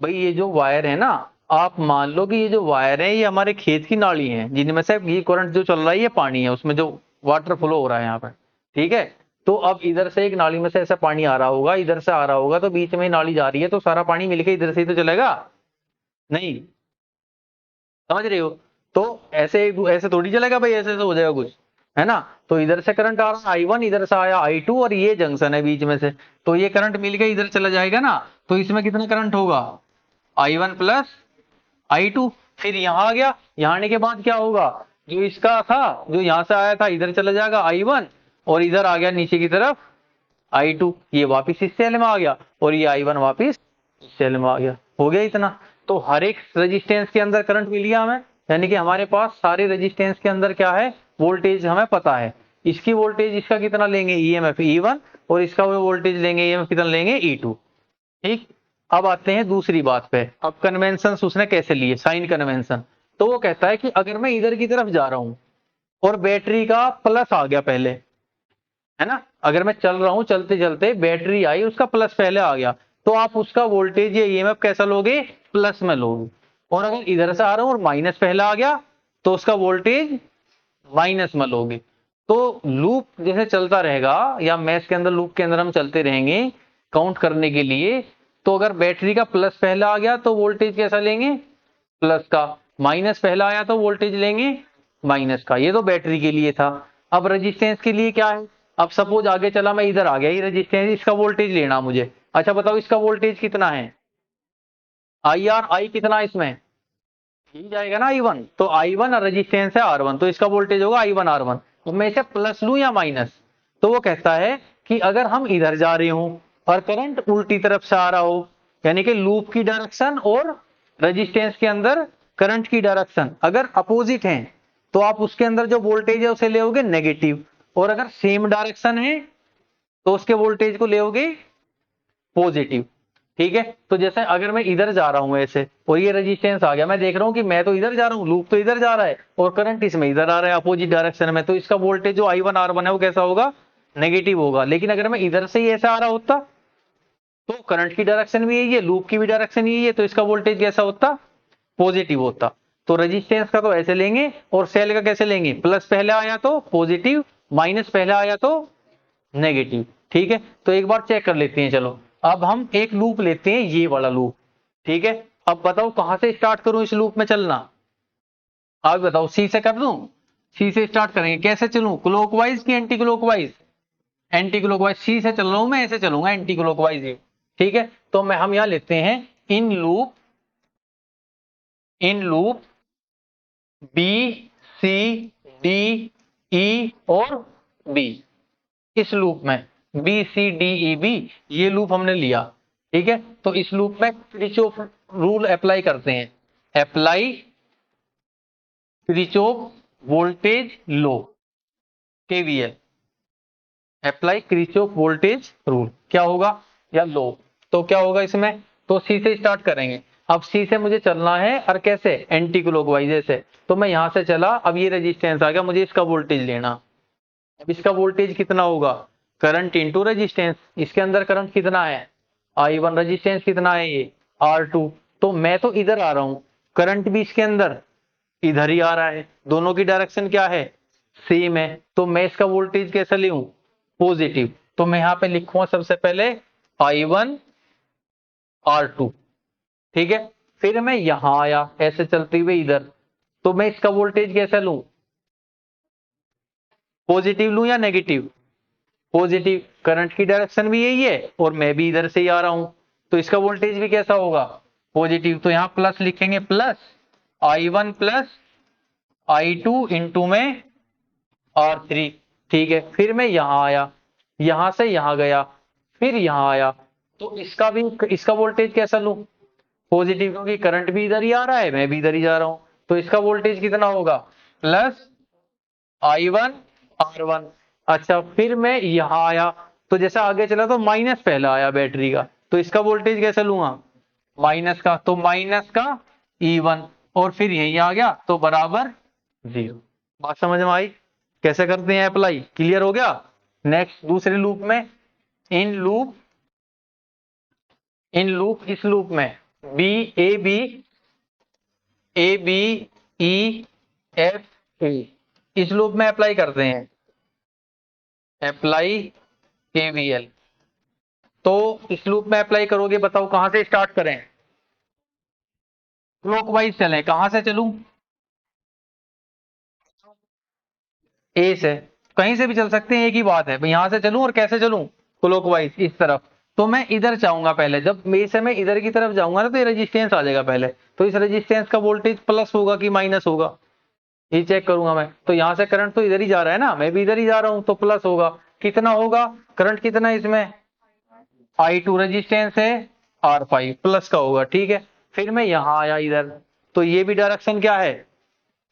भाई ये जो वायर है ना, आप मान लो कि ये जो वायर है ये हमारे खेत की नाली है, जिनमें से ये करंट जो चल रहा है ये पानी है, उसमें जो वाटर फ्लो हो रहा है यहाँ पर, ठीक है। तो अब इधर से एक नाली में से ऐसा पानी आ रहा होगा, इधर से आ रहा होगा, तो बीच में नाली जा रही है, तो सारा पानी मिलके इधर से ही तो चलेगा, नहीं, समझ रहे हो। तो ऐसे ऐसे थोड़ी चलेगा भाई, ऐसे ऐसे हो जाएगा कुछ, है ना। तो इधर से करंट आ रहा है I1, इधर से आया I2 और ये जंक्शन है बीच में से, तो ये करंट मिलके इधर चला जाएगा ना। तो इसमें कितना करंट होगा, I1 प्लस I2। फिर यहाँ आ गया, यहाँ आने के बाद क्या होगा, जो इसका था, जो यहाँ से आया था इधर चला जाएगा I1, और इधर आ गया नीचे की तरफ I2, ये वापिस इस सेल में आ गया, और ये I1 वापिस इस सेल में आ गया। हो गया इतना। तो हर एक रेजिस्टेंस के अंदर करंट मिल गया हमें, यानी कि हमारे पास सारे रेजिस्टेंस के अंदर क्या है, वोल्टेज हमें पता है। इसकी वोल्टेज इसका कितना लेंगे EMF E1, और इसका वो वोल्टेज लेंगे EMF कितना लेंगे E2, ठीक। अब आते हैं दूसरी बात पे। अब कन्वेंशन उसने कैसे लिए, साइन कन्वेंशन। तो वो कहता है कि अगर मैं इधर की तरफ जा रहा हूं और बैटरी का प्लस आ गया पहले, है ना, अगर मैं चल रहा हूं, चलते चलते बैटरी आई, उसका प्लस पहले आ गया, तो आप उसका वोल्टेज या ईएमएफ कैसा लोगे, प्लस में लोगे। और अगर इधर से आ रहा हूं और माइनस पहले आ गया तो उसका वोल्टेज माइनस में लोगे। तो लूप जैसे चलता रहेगा, या मैश के अंदर लूप के अंदर हम चलते रहेंगे काउंट करने के लिए। तो अगर बैटरी का प्लस पहला आ गया तो वोल्टेज कैसा लेंगे, प्लस का। माइनस पहला आया तो वोल्टेज लेंगे माइनस का। ये तो बैटरी के लिए था। अब रेजिस्टेंस के लिए क्या है, अब सपोज आगे चला, मैं इधर आ गया, ये रेजिस्टेंस, इसका वोल्टेज लेना मुझे। अच्छा बताओ इसका वोल्टेज कितना है, आई आर, आई कितना है इसमें, ही जाएगा ना I1, तो I1 और रेजिस्टेंस है R1, तो इसका वोल्टेज होगा I1 R1। तो मैं इसे प्लस लूं या माइनस, तो वो कहता है कि अगर हम इधर जा रहे हो और करंट उल्टी तरफ से आ रहा हो, यानी कि लूप की डायरेक्शन और रेजिस्टेंस के अंदर करंट की डायरेक्शन अगर अपोजिट है, तो आप उसके अंदर जो वोल्टेज है उसे लेओगे नेगेटिव, और अगर सेम डायरेक्शन है तो उसके वोल्टेज को लेओगे पॉजिटिव, ठीक है। तो जैसे अगर मैं इधर जा रहा हूं ऐसे और ये रेजिस्टेंस आ गया, मैं देख रहा हूं कि मैं तो इधर जा रहा हूं, लूप तो इधर जा रहा है और करंट इसमें इधर आ रहा है अपोजिट डायरेक्शन में, तो इसका वोल्टेज जो I1 R1 है वो कैसा होगा, नेगेटिव होगा। लेकिन अगर मैं इधर से ही ऐसा आ रहा होता तो करंट की डायरेक्शन भी यही है, लूप की भी डायरेक्शन यही है, तो इसका वोल्टेज कैसा होता, पॉजिटिव होता। तो रेजिस्टेंस का तो ऐसे लेंगे और सेल का कैसे लेंगे, प्लस पहले आया तो पॉजिटिव, माइनस पहले आया तो नेगेटिव। ठीक है, तो एक बार चेक कर लेते हैं। चलो अब हम एक लूप लेते हैं, ये वाला लूप। ठीक है, अब बताओ कहां से स्टार्ट करूं इस लूप में चलना। अब बताओ, सी से कर दूं? सी से स्टार्ट करेंगे, कैसे चलूं, क्लॉकवाइज की anticlockwise? Anticlockwise. C से चल रहा हूं मैं, ऐसे चलूंगा एंटी क्लॉकवाइज ही। ठीक है, तो मैं हम यहां लेते हैं in loop B C D E और बी। इस लूप में B C D E B, ये लूप हमने लिया। ठीक है, तो इस लूप में किरचॉफ रूल अप्लाई करते हैं। Apply Kirchhoff voltage law, KVL. Apply Kirchhoff voltage rule क्या होगा, या लॉ। तो क्या होगा इसमें, तो सी से स्टार्ट करेंगे। अब सी से मुझे चलना है, और कैसे, एंटी क्लॉकवाइज ऐसे। तो मैं यहां से चला, अब ये रेजिस्टेंस आ गया, मुझे इसका वोल्टेज लेना। अब इसका वोल्टेज कितना होगा, करंट इंटू रेजिस्टेंस। इसके अंदर करंट कितना है, I1, रेजिस्टेंस कितना है ये R2। तो मैं तो इधर आ रहा हूं, करंट भी इसके अंदर इधर ही आ रहा है, दोनों की डायरेक्शन क्या है, सेम है। तो मैं इसका वोल्टेज कैसे लूं, पॉजिटिव। तो मैं यहां पे लिखूंगा सबसे पहले I1 R2। ठीक है, फिर मैं यहां आया ऐसे चलते हुए इधर, तो मैं इसका वोल्टेज कैसे लूं, पॉजिटिव लूं या नेगेटिव, पॉजिटिव। करंट की डायरेक्शन भी यही है और मैं भी इधर से ही आ रहा हूं, तो इसका वोल्टेज भी कैसा होगा, पॉजिटिव। तो यहां प्लस लिखेंगे, plus I1 plus I2 into में R3। ठीक है, फिर मैं यहां आया, यहां से यहां गया, फिर यहां आया, तो इसका वोल्टेज कैसा लूं, पॉजिटिव, क्योंकि करंट भी इधर ही आ रहा है, मैं भी इधर ही जा रहा हूं। तो इसका वोल्टेज कितना होगा, प्लस I1 R1। अच्छा, फिर मैं यहां आया, तो जैसा आगे चला तो माइनस पहला आया बैटरी का, तो इसका वोल्टेज कैसे लूंगा, माइनस का। तो माइनस का E1, और फिर यही आ गया तो बराबर 0। बात समझ में आई, कैसे करते हैं अप्लाई, क्लियर हो गया। नेक्स्ट दूसरे लूप में, इन लूप इस लूप में B A B E F A, इस लूप में अप्लाई करते हैं, अप्लाई केवीएल। तो इस लूप में अप्लाई करोगे, बताओ कहां से स्टार्ट करें, क्लॉकवाइज चलें, कहां से चलूं, ए से। कहीं से भी चल सकते हैं, एक ही बात है, यहां से चलूं और कैसे चलूं, क्लॉकवाइज इस तरफ। तो मैं इधर चाहूंगा पहले, जब मे से मैं इधर की तरफ जाऊंगा ना, तो ये रेजिस्टेंस आ जाएगा पहले। तो इस रेजिस्टेंस का वोल्टेज प्लस होगा कि माइनस होगा, ये चेक करूंगा मैं। तो यहां से करंट तो इधर ही जा रहा है ना, मैं भी इधर ही जा रहा हूं, तो प्लस होगा। कितना होगा, करंट कितना है इसमें, I2, रेजिस्टेंस है R5, प्लस का होगा। ठीक है, फिर मैं यहां आया इधर, तो ये भी डायरेक्शन क्या है,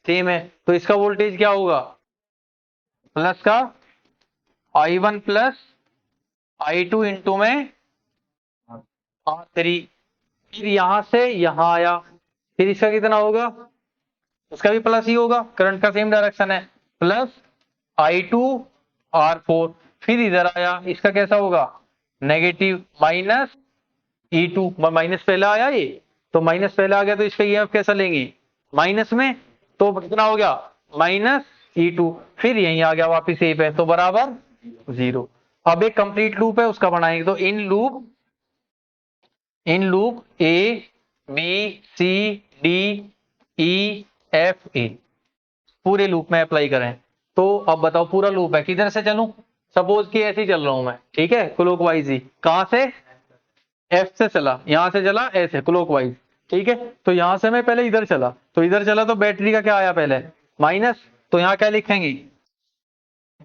सेम है। तो इसका वोल्टेज क्या होगा, प्लस का I1 प्लस I2 इंटू में R3। फिर यहां से यहां आया, फिर इसका कितना होगा, उसका भी प्लस ही होगा, करंट का सेम डायरेक्शन है, प्लस I2 R4। फिर इधर आया, इसका कैसा होगा, नेगेटिव, माइनस E2, माइनस पहले आया ये, तो माइनस पहले आ गया, तो इसका EMF कैसा लेंगे, माइनस में। तो कितना हो गया, माइनस E2। फिर यहीं आ गया वापिस ए पे, तो बराबर 0। अब एक कंप्लीट लूप है, उसका बनाएंगे। तो in loop A B C D E F A, पूरे लूप में अप्लाई करें। तो अब बताओ, पूरा लूप है, किधर से चलूं, सपोज कि ऐसे ही चल रहा हूं मैं। ठीक है, क्लॉकवाइज ही, कहां से, एफ से चला, यहां से चला ऐसे क्लॉकवाइज। ठीक है, तो यहां से मैं पहले इधर चला, तो बैटरी का क्या आया पहले, माइनस। तो यहां क्या लिखेंगे,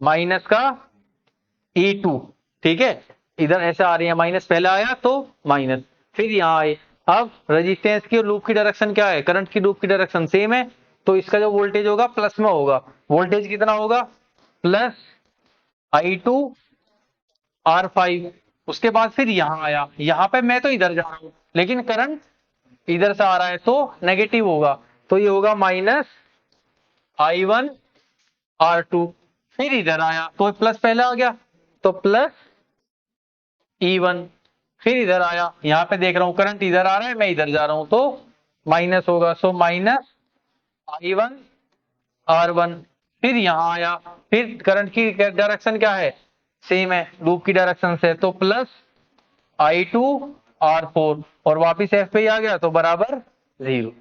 माइनस का E2। ठीक है, इधर ऐसे आ रही है, माइनस पहले आया तो माइनस, फिर यहाँ आए। अब रेजिस्टेंस की और लूप की डायरेक्शन क्या है, करंट की लूप की डायरेक्शन सेम है, तो इसका जो वोल्टेज होगा प्लस में होगा। वोल्टेज कितना होगा, प्लस I2 R5। उसके बाद फिर यहां आया, यहां पे मैं तो इधर जा रहा हूं, लेकिन करंट इधर से आ रहा है, तो नेगेटिव होगा। तो ये होगा माइनस I1 R2। फिर इधर आया, तो प्लस पहले आ गया, तो प्लस E1। फिर इधर आया, यहां पे देख रहा हूं करंट इधर आ रहा है, मैं इधर जा रहा हूं, तो माइनस होगा, सो माइनस I1 R1, फिर यहां आया, फिर करंट की डायरेक्शन क्या है, सेम है लूप की डायरेक्शन से, तो प्लस I2 R4 और वापिस F पे ही आ गया तो बराबर 0।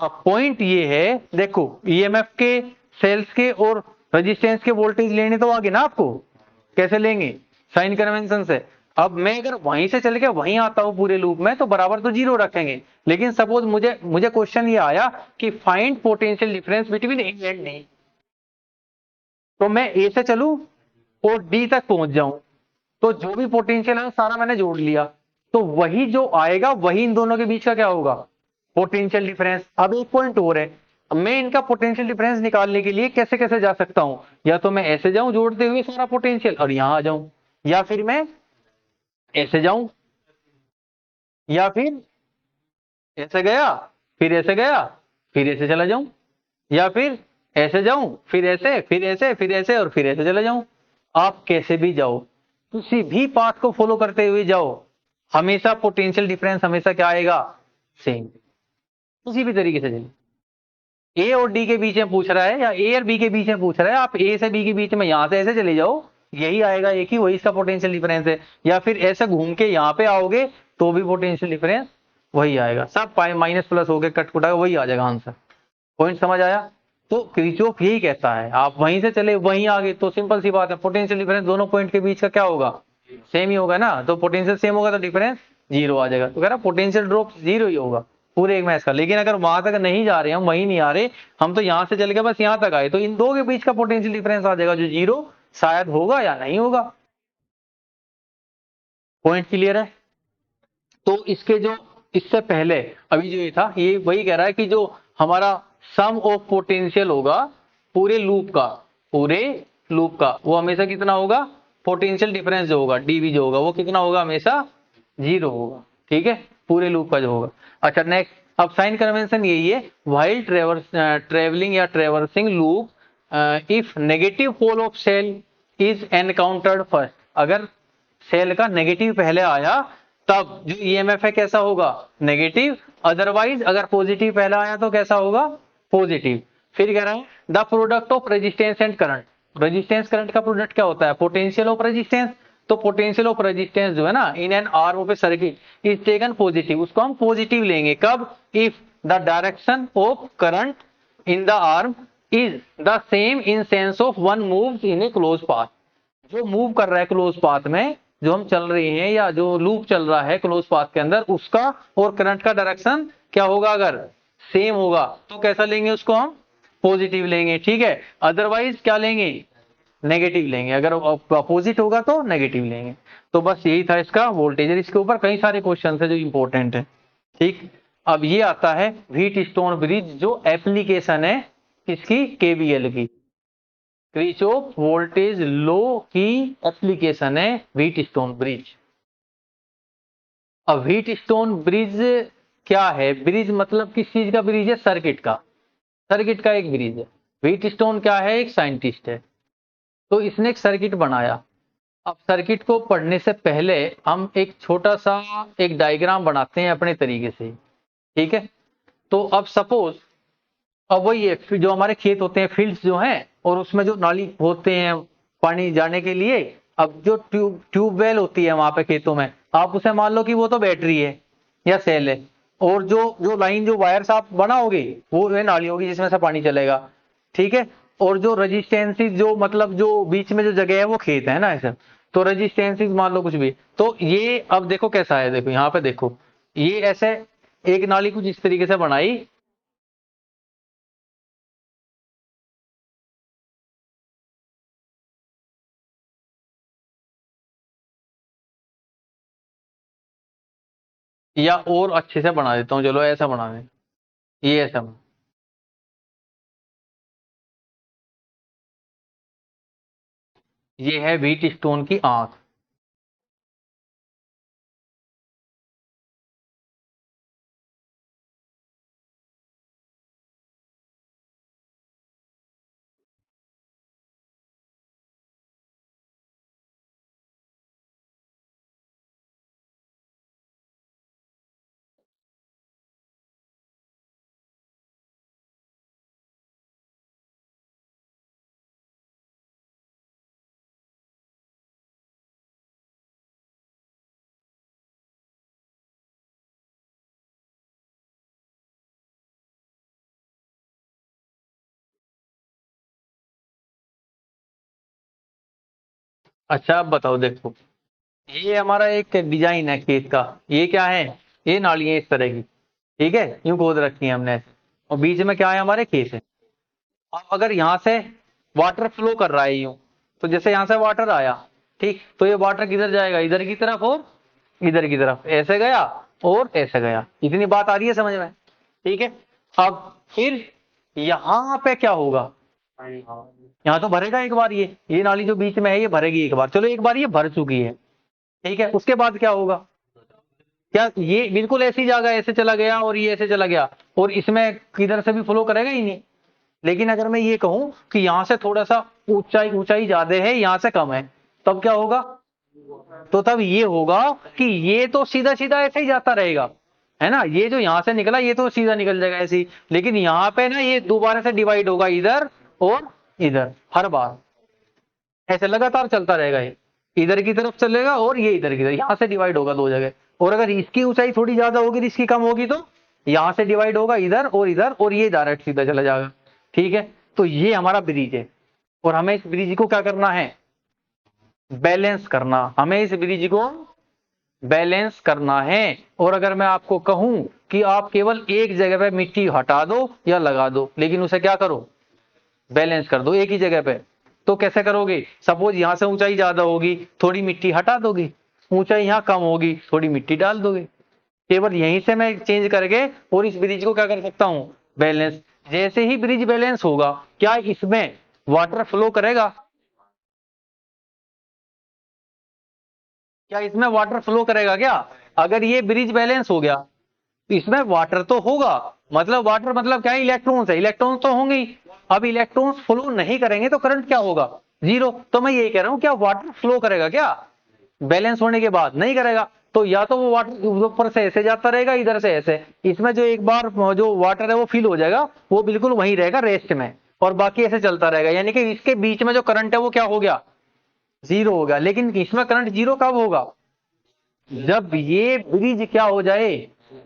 अब पॉइंट ये है, देखो ईएमएफ के, सेल्स के और रेजिस्टेंस के वोल्टेज लेने तो आगे ना आपको, कैसे लेंगे, साइन कन्वेंशन से। अब मैं अगर वहीं से चल के वहीं आता हूं पूरे लूप में तो बराबर तो 0 रखेंगे, लेकिन सपोज मुझे मुझे क्वेश्चन ये आया कि find potential difference between A and D, तो मैं ए से चलूं और डी तक पहुंच जाऊं, तो जो भी पोटेंशियल है सारा मैंने जोड़ लिया, तो वही जो आएगा वही इन दोनों के बीच का क्या होगा, पोटेंशियल डिफरेंस। अब एक पॉइंट और है, मैं इनका पोटेंशियल डिफरेंस निकालने के लिए कैसे कैसे जा सकता हूं, या तो मैं ऐसे जाऊं जोड़ते हुए सारा पोटेंशियल और यहां आ जाऊं, या फिर मैं ऐसे जाऊं, या फिर ऐसे गया, फिर ऐसे गया, फिर ऐसे चला जाऊं, या फिर ऐसे जाऊं, फिर ऐसे, फिर ऐसे, फिर ऐसे और फिर ऐसे चला जाऊं। आप कैसे भी जाओ, किसी भी पाथ को फॉलो करते हुए जाओ, हमेशा पोटेंशियल डिफरेंस हमेशा क्या आएगा, सेम, किसी भी तरीके से चलिए। ए और डी के बीच में पूछ रहा है या ए और बी के बीच में पूछ रहा है, आप ए से बी के बीच में यहां से ऐसे चले जाओ, यही आएगा एक ही, वही इसका पोटेंशियल डिफरेंस है। या फिर ऐसे घूम के यहां पे आओगे तो भी पोटेंशियल डिफरेंस वही आएगा, सब माइनस प्लस हो गए, कट कुटा वही आ जाएगा आंसर। पॉइंट समझ आया। तो किरचॉफ यही कहता है, आप वहीं से चले वहीं आगे तो सिंपल सी बात है, पोटेंशियल डिफरेंस दोनों पॉइंट के बीच का क्या होगा, सेम ही होगा ना, तो पोटेंशियल सेम होगा तो डिफरेंस 0 आ जाएगा, तो कह रहा पोटेंशियल ड्रॉप 0 ही होगा पूरे एक मैच का। लेकिन अगर वहां तक नहीं जा रहे, हम वहीं नहीं आ रहे, हम तो यहां से चल के बस यहां तक आए, तो इन दो के बीच का पोटेंशियल डिफरेंस आ जाएगा जो 0 शायद होगा या नहीं होगा। पॉइंट क्लियर है। तो इसके जो, इससे पहले अभी जो ये था, ये वही कह रहा है कि जो हमारा सम ऑफ पोटेंशियल होगा पूरे लूप का, पूरे लूप का, वो हमेशा कितना होगा, पोटेंशियल डिफरेंस जो होगा डीवी जो होगा वो कितना होगा, हमेशा 0 होगा। ठीक है, पूरे लूप का जो होगा। अच्छा नेक्स्ट, अब साइन कन्वेंशन यही है, व्हाइल ट्रेवलिंग या traversing loop if negative pole of cell is encountered first, अगर सेल का नेगेटिव पहले आया तब जो ईएमएफ है कैसा होगा, नेगेटिव, अदरवाइज अगर पॉजिटिव पहला आया तो कैसा होगा, पॉजिटिव। फिर कह रहा है the product of resistance and current, resistance current का प्रोडक्ट क्या होता है, पोटेंशियल ऑफ रेजिस्टेंस, तो पोटेंशियल ऑफ रेजिस्टेंस जो है ना in N R open circuit is taken positive, उसको हम पॉजिटिव लेंगे कब, if the direction of current in the arm is the same in sense of one moves in a close path, जो move कर रहा है क्लोज पाथ में, जो हम चल रहे हैं या जो लूप चल रहा है क्लोज पाथ के अंदर, उसका और करंट का डायरेक्शन क्या होगा, अगर सेम होगा तो कैसा लेंगे उसको हम, पॉजिटिव लेंगे। ठीक है, अदरवाइज क्या लेंगे, नेगेटिव लेंगे, अगर अपोजिट होगा तो नेगेटिव लेंगे। तो बस यही था इसका वोल्टेज, इसके ऊपर कई सारे क्वेश्चन है जो इंपॉर्टेंट है। ठीक, अब ये आता है व्हीट स्टोन ब्रिज, जो एप्लीकेशन है किसकी, केवीएल की, क्रिचॉफ वोल्टेज लॉ की एप्लीकेशन है व्हीट स्टोन ब्रिज। अब व्हीट स्टोन ब्रिज क्या है, ब्रिज मतलब किस चीज का ब्रिज है, सर्किट का, सर्किट का एक ब्रिज है। व्हीट स्टोन क्या है, एक साइंटिस्ट है, तो इसने एक सर्किट बनाया। अब सर्किट को पढ़ने से पहले हम एक छोटा सा एक डायग्राम बनाते हैं अपने तरीके से, ठीक है। तो अब सपोज, अब वही है जो हमारे खेत होते हैं, फील्ड्स जो हैं, और उसमें जो नाली होते हैं पानी जाने के लिए, अब जो ट्यूबवेल होती है वहां पे खेतों में, आप उसे मान लो कि वो तो बैटरी है या सेल है, और जो जो लाइन जो वायर्स आप बनाओगे वो नाली होगी जिसमें से पानी चलेगा। ठीक है, और जो रजिस्टेंसी जो मतलब जो बीच में जो जगह है वो खेत है ना ऐसा, तो रजिस्टेंसी मान लो कुछ भी। तो ये अब देखो कैसा है, देखो यहाँ पे देखो, ये ऐसे एक नाली कुछ इस तरीके से बनाई, या और अच्छे से बना देता हूँ, चलो ऐसा बना दें, ये ऐसा बना। ये है व्हीट स्टोन की आंख। अच्छा अब बताओ, देखो ये हमारा एक डिजाइन है खेत का, ये क्या है, ये नालियां इस तरह की, ठीक है, यूं खोद रखी है हमने ऐसे, और बीच में क्या है, हमारे खेत है। अब अगर यहाँ से वाटर फ्लो कर रहा है यूं, तो जैसे यहाँ से वाटर आया, ठीक, तो ये वाटर किधर जाएगा, इधर की तरफ और इधर की तरफ, ऐसे गया और ऐसे गया। इतनी बात आ रही है समझ में, ठीक है। अब फिर यहाँ पे क्या होगा, यहाँ तो भरेगा एक बार, ये नाली जो बीच में है ये भरेगी एक बार, चलो एक बार ये भर चुकी है, ठीक है। उसके बाद क्या होगा, क्या ये बिल्कुल ऐसी जगह ऐसे चला गया और ये ऐसे चला गया, और इसमें किधर से भी फ्लो करेगा ही नहीं। लेकिन अगर मैं ये कहूं कि यहां से थोड़ा सा ऊंचाई ऊंचाई ज्यादा है, यहां से कम है, तब क्या होगा, तो तब ये होगा कि ये तो सीधा सीधा ऐसे ही जाता रहेगा, है ना, ये जो यहां से निकला ये तो सीधा निकल जाएगा ऐसे ही। लेकिन यहाँ पे ना ये दोबारा से डिवाइड होगा इधर और इधर, हर बार ऐसे लगातार चलता रहेगा, ये इधर की तरफ चलेगा और ये इधर की तरफ, यहाँ से डिवाइड होगा दो जगह। और अगर इसकी ऊंचाई थोड़ी ज्यादा होगी तो इसकी कम होगी, तो यहाँ से डिवाइड होगा इधर और इधर, और ये डायरेक्ट सीधा चला जाएगा, ठीक है। तो ये हमारा ब्रिज है, और हमें इस ब्रिज को क्या करना है, बैलेंस करना, हमें इस ब्रिज को बैलेंस करना है। और अगर मैं आपको कहूं कि आप केवल एक जगह पे मिट्टी हटा दो या लगा दो, लेकिन उसे क्या करो, बैलेंस कर दो एक ही जगह पे, तो कैसे करोगे, सपोज यहां से ऊंचाई ज्यादा होगी, थोड़ी मिट्टी हटा दोगे, ऊंचाई यहां कम होगी, थोड़ी मिट्टी डाल दोगे, केवल यहीं से मैं चेंज करके और इस ब्रिज को क्या कर सकता हूं, बैलेंस। जैसे ही ब्रिज बैलेंस होगा, क्या इसमें वाटर फ्लो करेगा, क्या इसमें वाटर फ्लो करेगा क्या, अगर ये ब्रिज बैलेंस हो गया, तो इसमें वाटर तो होगा, मतलब वाटर मतलब क्या है, इलेक्ट्रॉन्स है, इलेक्ट्रॉन्स तो होंगे ही। अब इलेक्ट्रॉन्स फ्लो नहीं करेंगे तो करंट क्या होगा, जीरो। तो मैं ये कह रहा हूं, क्या वाटर फ्लो करेगा क्या, बैलेंस होने के बाद नहीं करेगा। तो या तो वो वाटर ऊपर से ऐसे जाता रहेगा, इधर से ऐसे, इसमें जो एक बार जो वाटर है वो फिल हो जाएगा, वो बिल्कुल वहीं रहेगा रेस्ट में, और बाकी ऐसे चलता रहेगा, यानी कि इसके बीच में जो करंट है वो क्या हो गया, जीरो होगा। लेकिन इसमें करंट जीरो कब होगा, जब ये ब्रिज क्या हो जाए,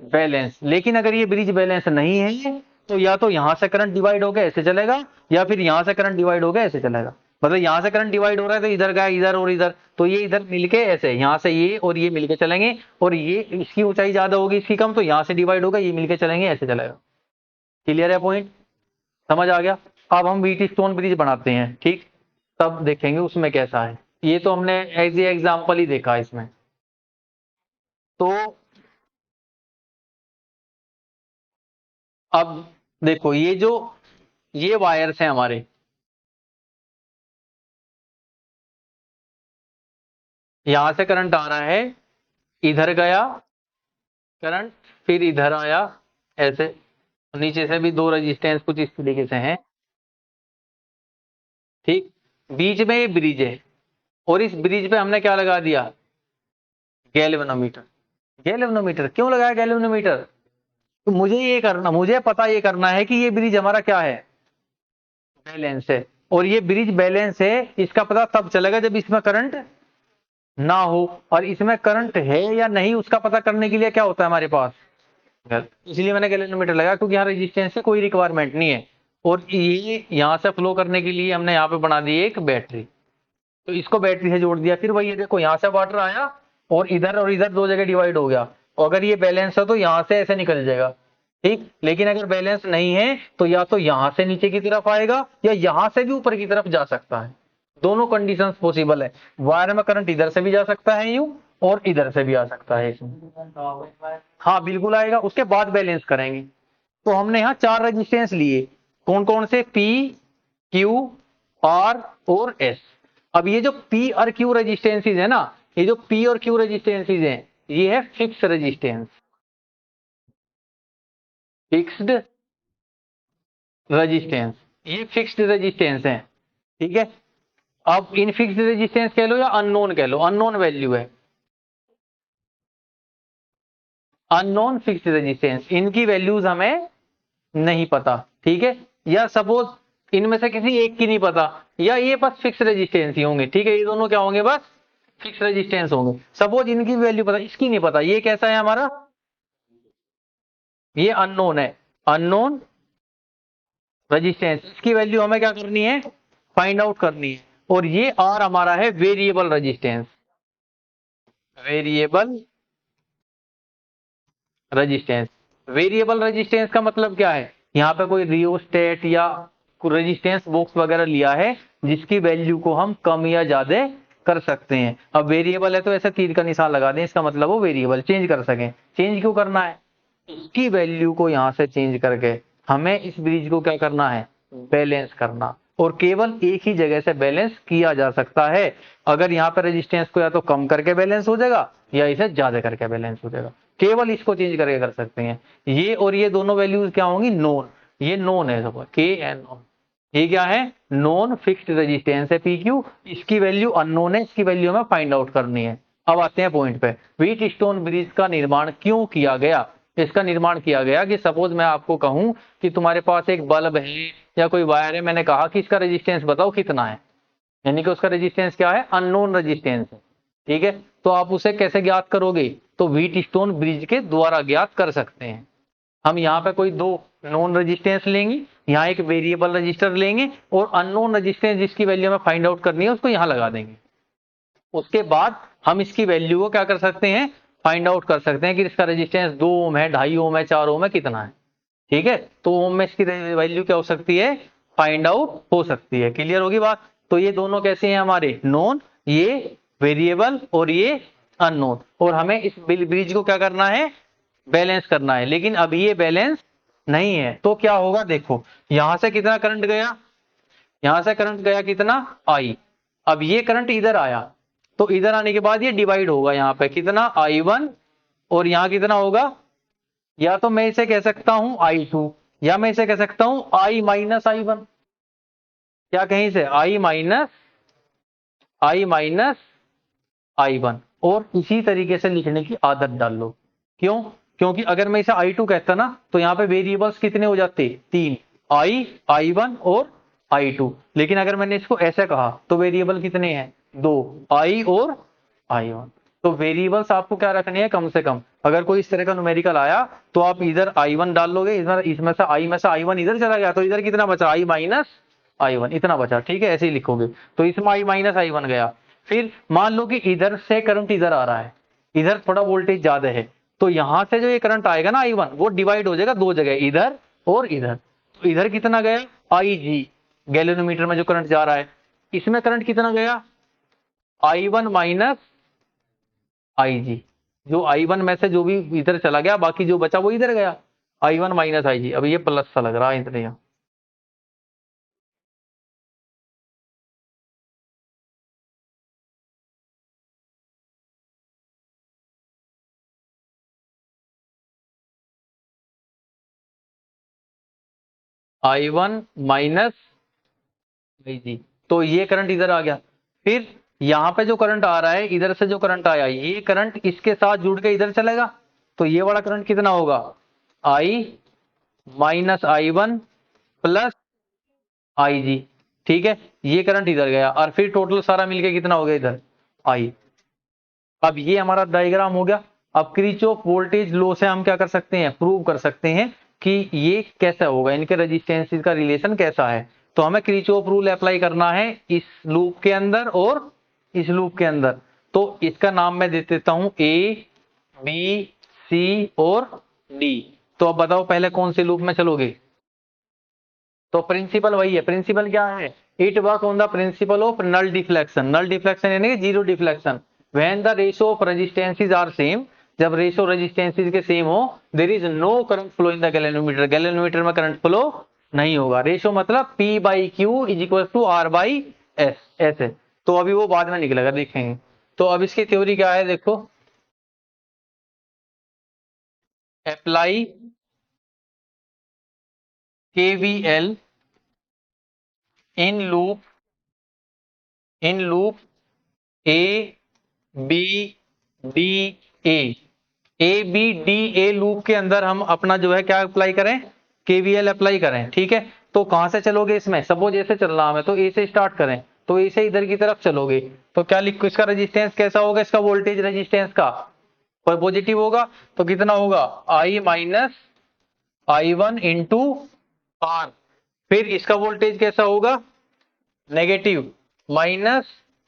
बैलेंस। लेकिन अगर ये ब्रिज बैलेंस नहीं है, तो या तो यहां से करंट डिवाइड होकर ऐसे चलेगा, या फिर यहां से करंट डिवाइड होकर ऐसे चलेगा। मतलब यहां से करंट डिवाइड हो रहा है तो इधर गया, इधर और इधर, तो ये इधर मिलके ऐसे, यहां से ये और ये मिलके चलेंगे, और ये इसकी ऊंचाई ज्यादा होगी इसकी कम, तो यहां से डिवाइड होगा, ये मिलके चलेंगे, ऐसे चलेगा। क्लियर है पॉइंट, समझ आ गया। अब हम व्हीट स्टोन ब्रिज बनाते हैं, ठीक, तब देखेंगे उसमें कैसा है। ये तो हमने एज ए एग्जाम्पल ही देखा इसमें। तो अब देखो, ये वायर्स हैं हमारे, यहां से करंट आ रहा है, इधर गया करंट, फिर इधर आया ऐसे, नीचे से भी दो रेजिस्टेंस कुछ इस तरीके से हैं, ठीक। बीच में ये ब्रिज है, और इस ब्रिज पे हमने क्या लगा दिया, गैल्वेनोमीटर। गैल्वेनोमीटर क्यों लगाया गैल्वेनोमीटर, तो मुझे पता ये करना है कि ये ब्रिज हमारा क्या है, बैलेंस है। और ये ब्रिज बैलेंस है, इसका पता तब चलेगा जब इसमें करंट ना हो, और इसमें करंट है या नहीं उसका पता करने के लिए क्या होता है हमारे पास, इसलिए मैंने गैल्वेनोमीटर लगाया, क्योंकि यहाँ रेजिस्टेंस की कोई रिक्वायरमेंट नहीं है। और ये यहाँ से फ्लो करने के लिए हमने यहाँ पे बना दी एक बैटरी, तो इसको बैटरी से जोड़ दिया। फिर वही देखो, यहाँ से वाटर आया और इधर दो जगह डिवाइड हो गया, और अगर ये बैलेंस है तो यहाँ से ऐसे निकल जाएगा, ठीक। लेकिन अगर बैलेंस नहीं है, तो या तो यहाँ से नीचे की तरफ आएगा, या यहाँ से भी ऊपर की तरफ जा सकता है, दोनों कंडीशंस पॉसिबल है। वायर में करंट इधर से भी जा सकता है यूं, और इधर से भी आ सकता है इसमें, हाँ बिल्कुल आएगा, उसके बाद बैलेंस करेंगे। तो हमने यहाँ चार रेजिस्टेंस लिए, कौन कौन से, पी, क्यू, आर और एस। अब ये जो पी और क्यू रेजिस्टेंसेज है ना, ये जो पी और क्यू रेजिस्टेंसेज हैं, ये है फिक्स रेजिस्टेंस, फिक्स्ड रेजिस्टेंस, ये फिक्स्ड रेजिस्टेंस है, ठीक है। अब इन फिक्स्ड रेजिस्टेंस कह लो या अननोन कह लो, अननोन वैल्यू है, अननोन फिक्स्ड रेजिस्टेंस, इनकी वैल्यूज हमें नहीं पता, ठीक है। या सपोज इनमें से किसी एक की नहीं पता, या ये बस फिक्स रेजिस्टेंस ही होंगे, ठीक है, ये दोनों क्या होंगे, बस फिक्स रेजिस्टेंस होंगे। सपोज इनकी वैल्यू पता, इसकी नहीं पता, ये कैसा है हमारा, ये अननोन है, अननोन रेजिस्टेंस, इसकी वैल्यू हमें क्या करनी है, फाइंड आउट करनी है। और ये आर हमारा है variable resistance. Variable resistance, variable resistance का मतलब क्या है, यहाँ पे कोई रियोस्टेट या रेजिस्टेंस बॉक्स वगैरह लिया है जिसकी वैल्यू को हम कम या ज्यादा कर सकते हैं। अब वेरिएबल है तो ऐसा तीर का निशान लगा दें, इसका मतलब वो वेरिएबल चेंज कर सकें। चेंज क्यों करना है, इसकी वैल्यू को यहाँ से चेंज करके हमें इस ब्रिज को क्या करना है, बैलेंस करना। और केवल एक ही जगह से बैलेंस किया जा सकता है, अगर यहाँ पे रेजिस्टेंस को या तो कम करके बैलेंस हो जाएगा या इसे ज्यादा करके बैलेंस हो जाएगा, केवल इसको चेंज करके कर सकते हैं। ये और ये दोनों वैल्यूज क्या होंगी, नोन। ये नोन है सब, के एन नोन। ये क्या है, नॉन फिक्स्ड रेजिस्टेंस है PQ, इसकी वैल्यू अननोन है, इसकी वैल्यू हमें फाइंड आउट करनी है। अब आते हैं पॉइंट पे, व्हीट स्टोन ब्रिज का निर्माण क्यों किया गया। इसका निर्माण किया गया कि सपोज मैं आपको कहूं कि तुम्हारे पास एक बल्ब है या कोई वायर है, मैंने कहा कि इसका रेजिस्टेंस बताओ कितना है, यानी कि उसका रेजिस्टेंस क्या है, अननोन रेजिस्टेंस है। ठीक है, तो आप उसे कैसे ज्ञात करोगे, तो व्हीट स्टोन ब्रिज के द्वारा ज्ञात कर सकते हैं। हम यहाँ पे कोई दो नॉन रेजिस्टेंस लेंगे, यहाँ एक वेरिएबल रजिस्टर लेंगे और अननोन रेजिस्टेंस जिसकी वैल्यू हमें फाइंड आउट करनी है उसको यहाँ लगा देंगे। उसके बाद हम इसकी वैल्यू को क्या कर सकते हैं, फाइंड आउट कर सकते हैं कि इसका रेजिस्टेंस 2 ओम है, 2.5 ओम है, 4 ओम है, कितना है। ठीक है, तो ओम में इसकी वैल्यू क्या हो सकती है, फाइंड आउट हो सकती है। क्लियर होगी बात। तो ये दोनों कैसे हैं हमारे, नॉन, ये वेरिएबल और ये अननोन, और हमें इस ब्रिज को क्या करना है, बैलेंस करना है। लेकिन अब ये बैलेंस नहीं है तो क्या होगा, देखो यहां से कितना करंट गया, यहां से करंट गया कितना, I। अब ये करंट इधर आया, तो इधर आने के बाद ये डिवाइड होगा, यहाँ पे कितना I1 और यहाँ कितना होगा, या तो मैं इसे कह सकता हूं I2 या मैं इसे कह सकता हूं I माइनस I1। क्या कहीं से I माइनस I1, और इसी तरीके से लिखने की आदत डाल लो। क्यों, क्योंकि अगर मैं इसे I2 कहता ना तो यहाँ पे वेरिएबल्स कितने हो जाते, 3, I, I1 और I2। लेकिन अगर मैंने इसको ऐसे कहा तो वेरिएबल कितने हैं, 2, I और I1। तो वेरिएबल्स आपको क्या रखने हैं, कम से कम। अगर कोई इस तरह का न्यूमेरिकल आया तो आप इधर I1 डाल लोगे, इसमें से I में से I1 इधर चला गया तो इधर कितना बचा, I माइनस I1 इतना बचा। ठीक है, ऐसे ही लिखोगे। तो इसमें I माइनस I1 गया। फिर मान लो कि इधर से करंट इधर आ रहा है, इधर थोड़ा वोल्टेज ज्यादा है, तो यहां से जो ये करंट आएगा ना I1, वो डिवाइड हो जाएगा दो जगह, इधर और इधर। तो इधर कितना गया, IG, गैल्वेनोमीटर में जो करंट जा रहा है, इसमें करंट कितना गया, I1 माइनस IG। जो I1 में से जो भी इधर चला गया, बाकी जो बचा वो इधर गया, I1 माइनस IG। अब ये प्लस सा लग रहा है इधर, यहाँ I1 माइनस IG, तो ये करंट इधर आ गया। फिर यहाँ पे जो करंट आ रहा है, इधर से जो करंट आया, ये करंट इसके साथ जुड़ के इधर चलेगा, तो ये वाला करंट कितना होगा, I minus I1 plus IG। ठीक है, ये करंट इधर गया और फिर टोटल सारा मिलके कितना हो गया इधर, I। अब ये हमारा डायग्राम हो गया। अब क्रिचॉफ वोल्टेज लॉ से हम क्या कर सकते हैं, प्रूव कर सकते हैं कि ये कैसा होगा, इनके रेजिस्टेंस का रिलेशन कैसा है। तो हमें क्रिचॉफ रूल अप्लाई करना है इस लूप के अंदर और इस लूप के अंदर। तो इसका नाम मैं दे देता हूं A, B, C और D। तो अब बताओ पहले कौन से लूप में चलोगे, तो प्रिंसिपल वही है। प्रिंसिपल क्या है, it work on the principle of null deflection. Null deflection यानी कि zero deflection. When the ratio of resistances are same, जब रेशियो रेजिस्टेंसेस के सेम हो, there is no current flow in the galvanometer. Galvanometer में current flow नहीं होगा। Ratio मतलब P/Q is equal to R/S, ऐसे। तो अभी वो बाद में निकलेगा, देखेंगे। तो अब इसकी थ्योरी क्या है, देखो, apply KVL in loop A B D A loop के अंदर हम अपना जो है क्या अप्लाई करें, KVL अप्लाई करें। ठीक है, तो कहां से चलोगे इसमें, सपोज ऐसे चल रहा है तो A से स्टार्ट करें, तो A से इधर की तरफ चलोगे तो क्या लिखो, इसका रेजिस्टेंस कैसा होगा, इसका वोल्टेज रेजिस्टेंस का पॉजिटिव होगा, तो कितना होगा I minus I1 into R। फिर इसका वोल्टेज कैसा होगा, negative, minus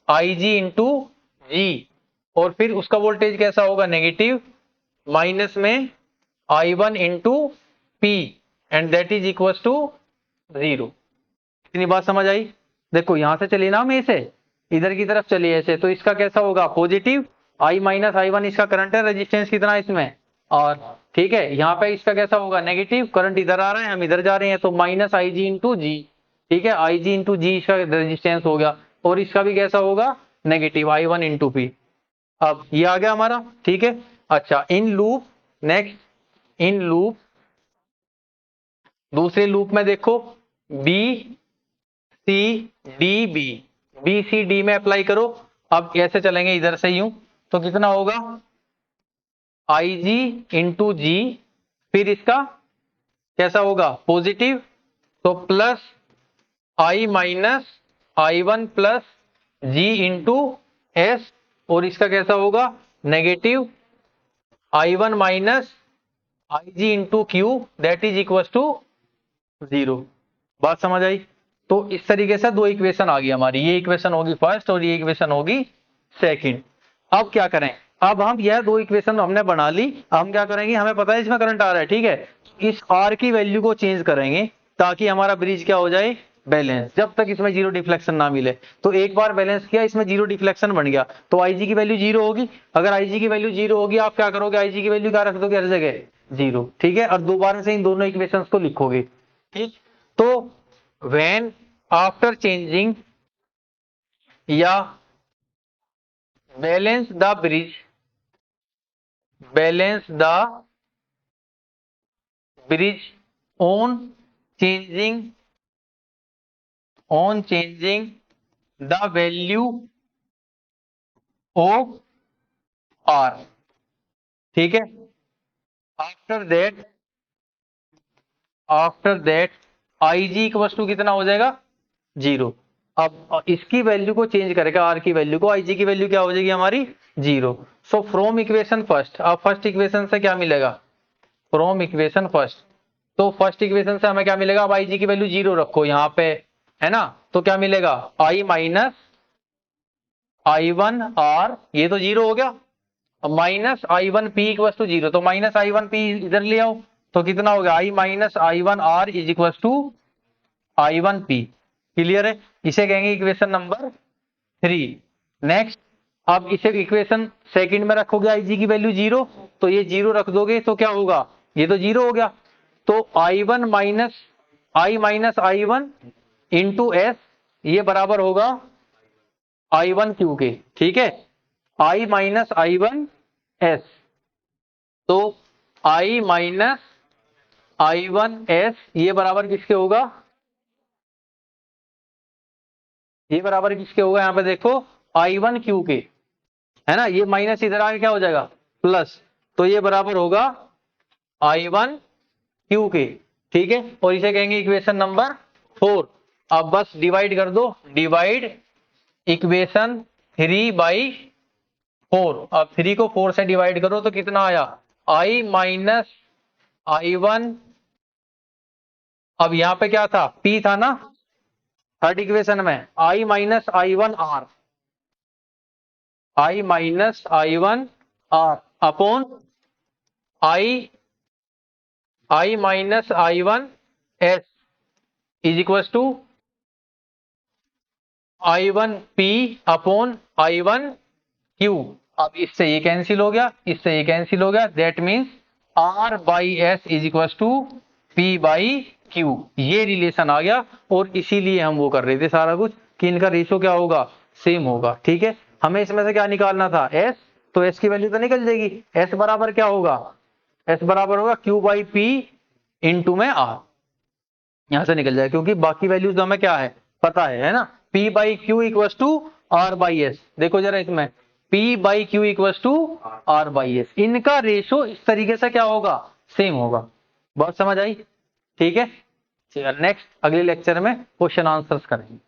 I G into जी, और फिर उसका वोल्टेज कैसा होगा, नेगेटिव, माइनस में I1 into P, and that is equal to 0। इतनी बात समझ आई। देखो यहां से चलिए ना हम ऐसे, इधर की तरफ चलिए ऐसे, तो इसका कैसा होगा, पॉजिटिव, I माइनस I1 इसका करंट है, रेजिस्टेंस कितना है इसमें, और ठीक है, यहाँ पे इसका कैसा होगा, नेगेटिव, करंट इधर आ रहा है, हम इधर जा रहे हैं, तो माइनस आई जी इंटू जी, ठीक है, आई जी इंटू जी इसका रेजिस्टेंस हो गया, और इसका भी कैसा होगा, नेगेटिव, I1 इंटू पी। अब ये आ गया हमारा, ठीक है। अच्छा, in loop, next, in loop, दूसरे लूप में देखो, B C D B, B C D में अप्लाई करो। अब ऐसे चलेंगे इधर से यूं, तो कितना होगा, आई जी इंटू जी, फिर इसका कैसा होगा, पॉजिटिव, तो plus I minus I1 plus G into S, और इसका कैसा होगा, negative, I1 minus I G into Q, that is equal to 0। बात समझ आई। तो इस तरीके से दो इक्वेशन आ गई हमारी, ये इक्वेशन होगी फर्स्ट और ये इक्वेशन होगी सेकंड। अब क्या करें, अब हम यह दो इक्वेशन हमने बना ली, हम क्या करेंगे, हमें पता है इसमें करंट आ रहा है, ठीक है, इस R की वैल्यू को चेंज करेंगे ताकि हमारा ब्रिज क्या हो जाए, बैलेंस, जब तक इसमें जीरो डिफ्लेक्शन ना मिले। तो एक बार बैलेंस किया, इसमें जीरो डिफ्लेक्शन बन गया, तो IG की वैल्यू जीरो होगी। अगर IG की वैल्यू जीरो होगी, आप क्या करोगे, IG की वैल्यू क्या रख दोगे हर जगह, जीरो, ठीक है, और दोबारा से इन दोनों इक्वेशंस को लिखोगे, ठीक। तो व्हेन आफ्टर चेंजिंग या balance the bridge, balance the bridge on changing, on changing the value of R, ठीक है। After that, after that I G equal to कितना हो जाएगा, जीरो। अब इसकी वैल्यू को चेंज करेगा, आर की वैल्यू को, आई जी की वैल्यू क्या हो जाएगी हमारी, zero. So from equation first, अब फर्स्ट इक्वेशन से क्या मिलेगा, फ्रॉम इक्वेशन फर्स्ट, तो फर्स्ट इक्वेशन से हमें क्या मिलेगा, अब आई जी की वैल्यू जीरो रखो यहाँ पे, है ना, तो क्या मिलेगा, आई माइनस I1 R, ये तो जीरो हो गया, minus I1 P equal to zero, तो माइनस I1 P इधर ले आओ, तो कितना हो गया, I minus I1 R is equal to I1 P। Clear है, इसे कहेंगे इक्वेशन नंबर 3। नेक्स्ट, अब इसे इक्वेशन सेकंड में रखोगे, आई जी की वैल्यू जीरो, तो ये जीरो रख दोगे तो क्या होगा, ये तो जीरो हो गया, तो I1 minus I1 into S, ये बराबर होगा I1 क्यू के, ठीक है, I माइनस I1 एस, तो I माइनस I1 एस ये बराबर किसके होगा, ये बराबर किसके होगा, यहाँ पे देखो I1 क्यू के, है ना, ये माइनस इधर आके क्या हो जाएगा, प्लस, तो ये बराबर होगा I1 क्यू के, ठीक है, और इसे कहेंगे इक्वेशन नंबर 4। अब बस डिवाइड कर दो, डिवाइड इक्वेशन 3 बाई 4, अब 3 को 4 से डिवाइड करो तो कितना आया, I माइनस I1, अब यहां पे क्या था, P था ना थर्ड इक्वेशन में, I minus I1 R, I minus I1 R upon I minus I1 S is equal to I1 P upon I1 Q। अब इससे ये कैंसिल हो गया, इससे ये कैंसिल हो गया, that means R by S is equal to P by Q, ये रिलेशन आ गया, और इसीलिए हम वो कर रहे थे सारा कुछ कि इनका रेशो क्या होगा, सेम होगा, ठीक है। हमें इसमें से क्या निकालना था, S, तो S की वैल्यू तो निकल जाएगी, S बराबर क्या होगा, S बराबर होगा Q बाई P इंटू में R, यहां से निकल जाए, क्योंकि बाकी वैल्यूज हमें क्या है पता है ना, P by Q equal to R by S, देखो जरा इसमें P by Q equal to R by S, इनका रेशो इस तरीके से क्या होगा, सेम होगा। बहुत समझ आई, ठीक है। नेक्स्ट अगले लेक्चर में क्वेश्चन आंसर्स करेंगे।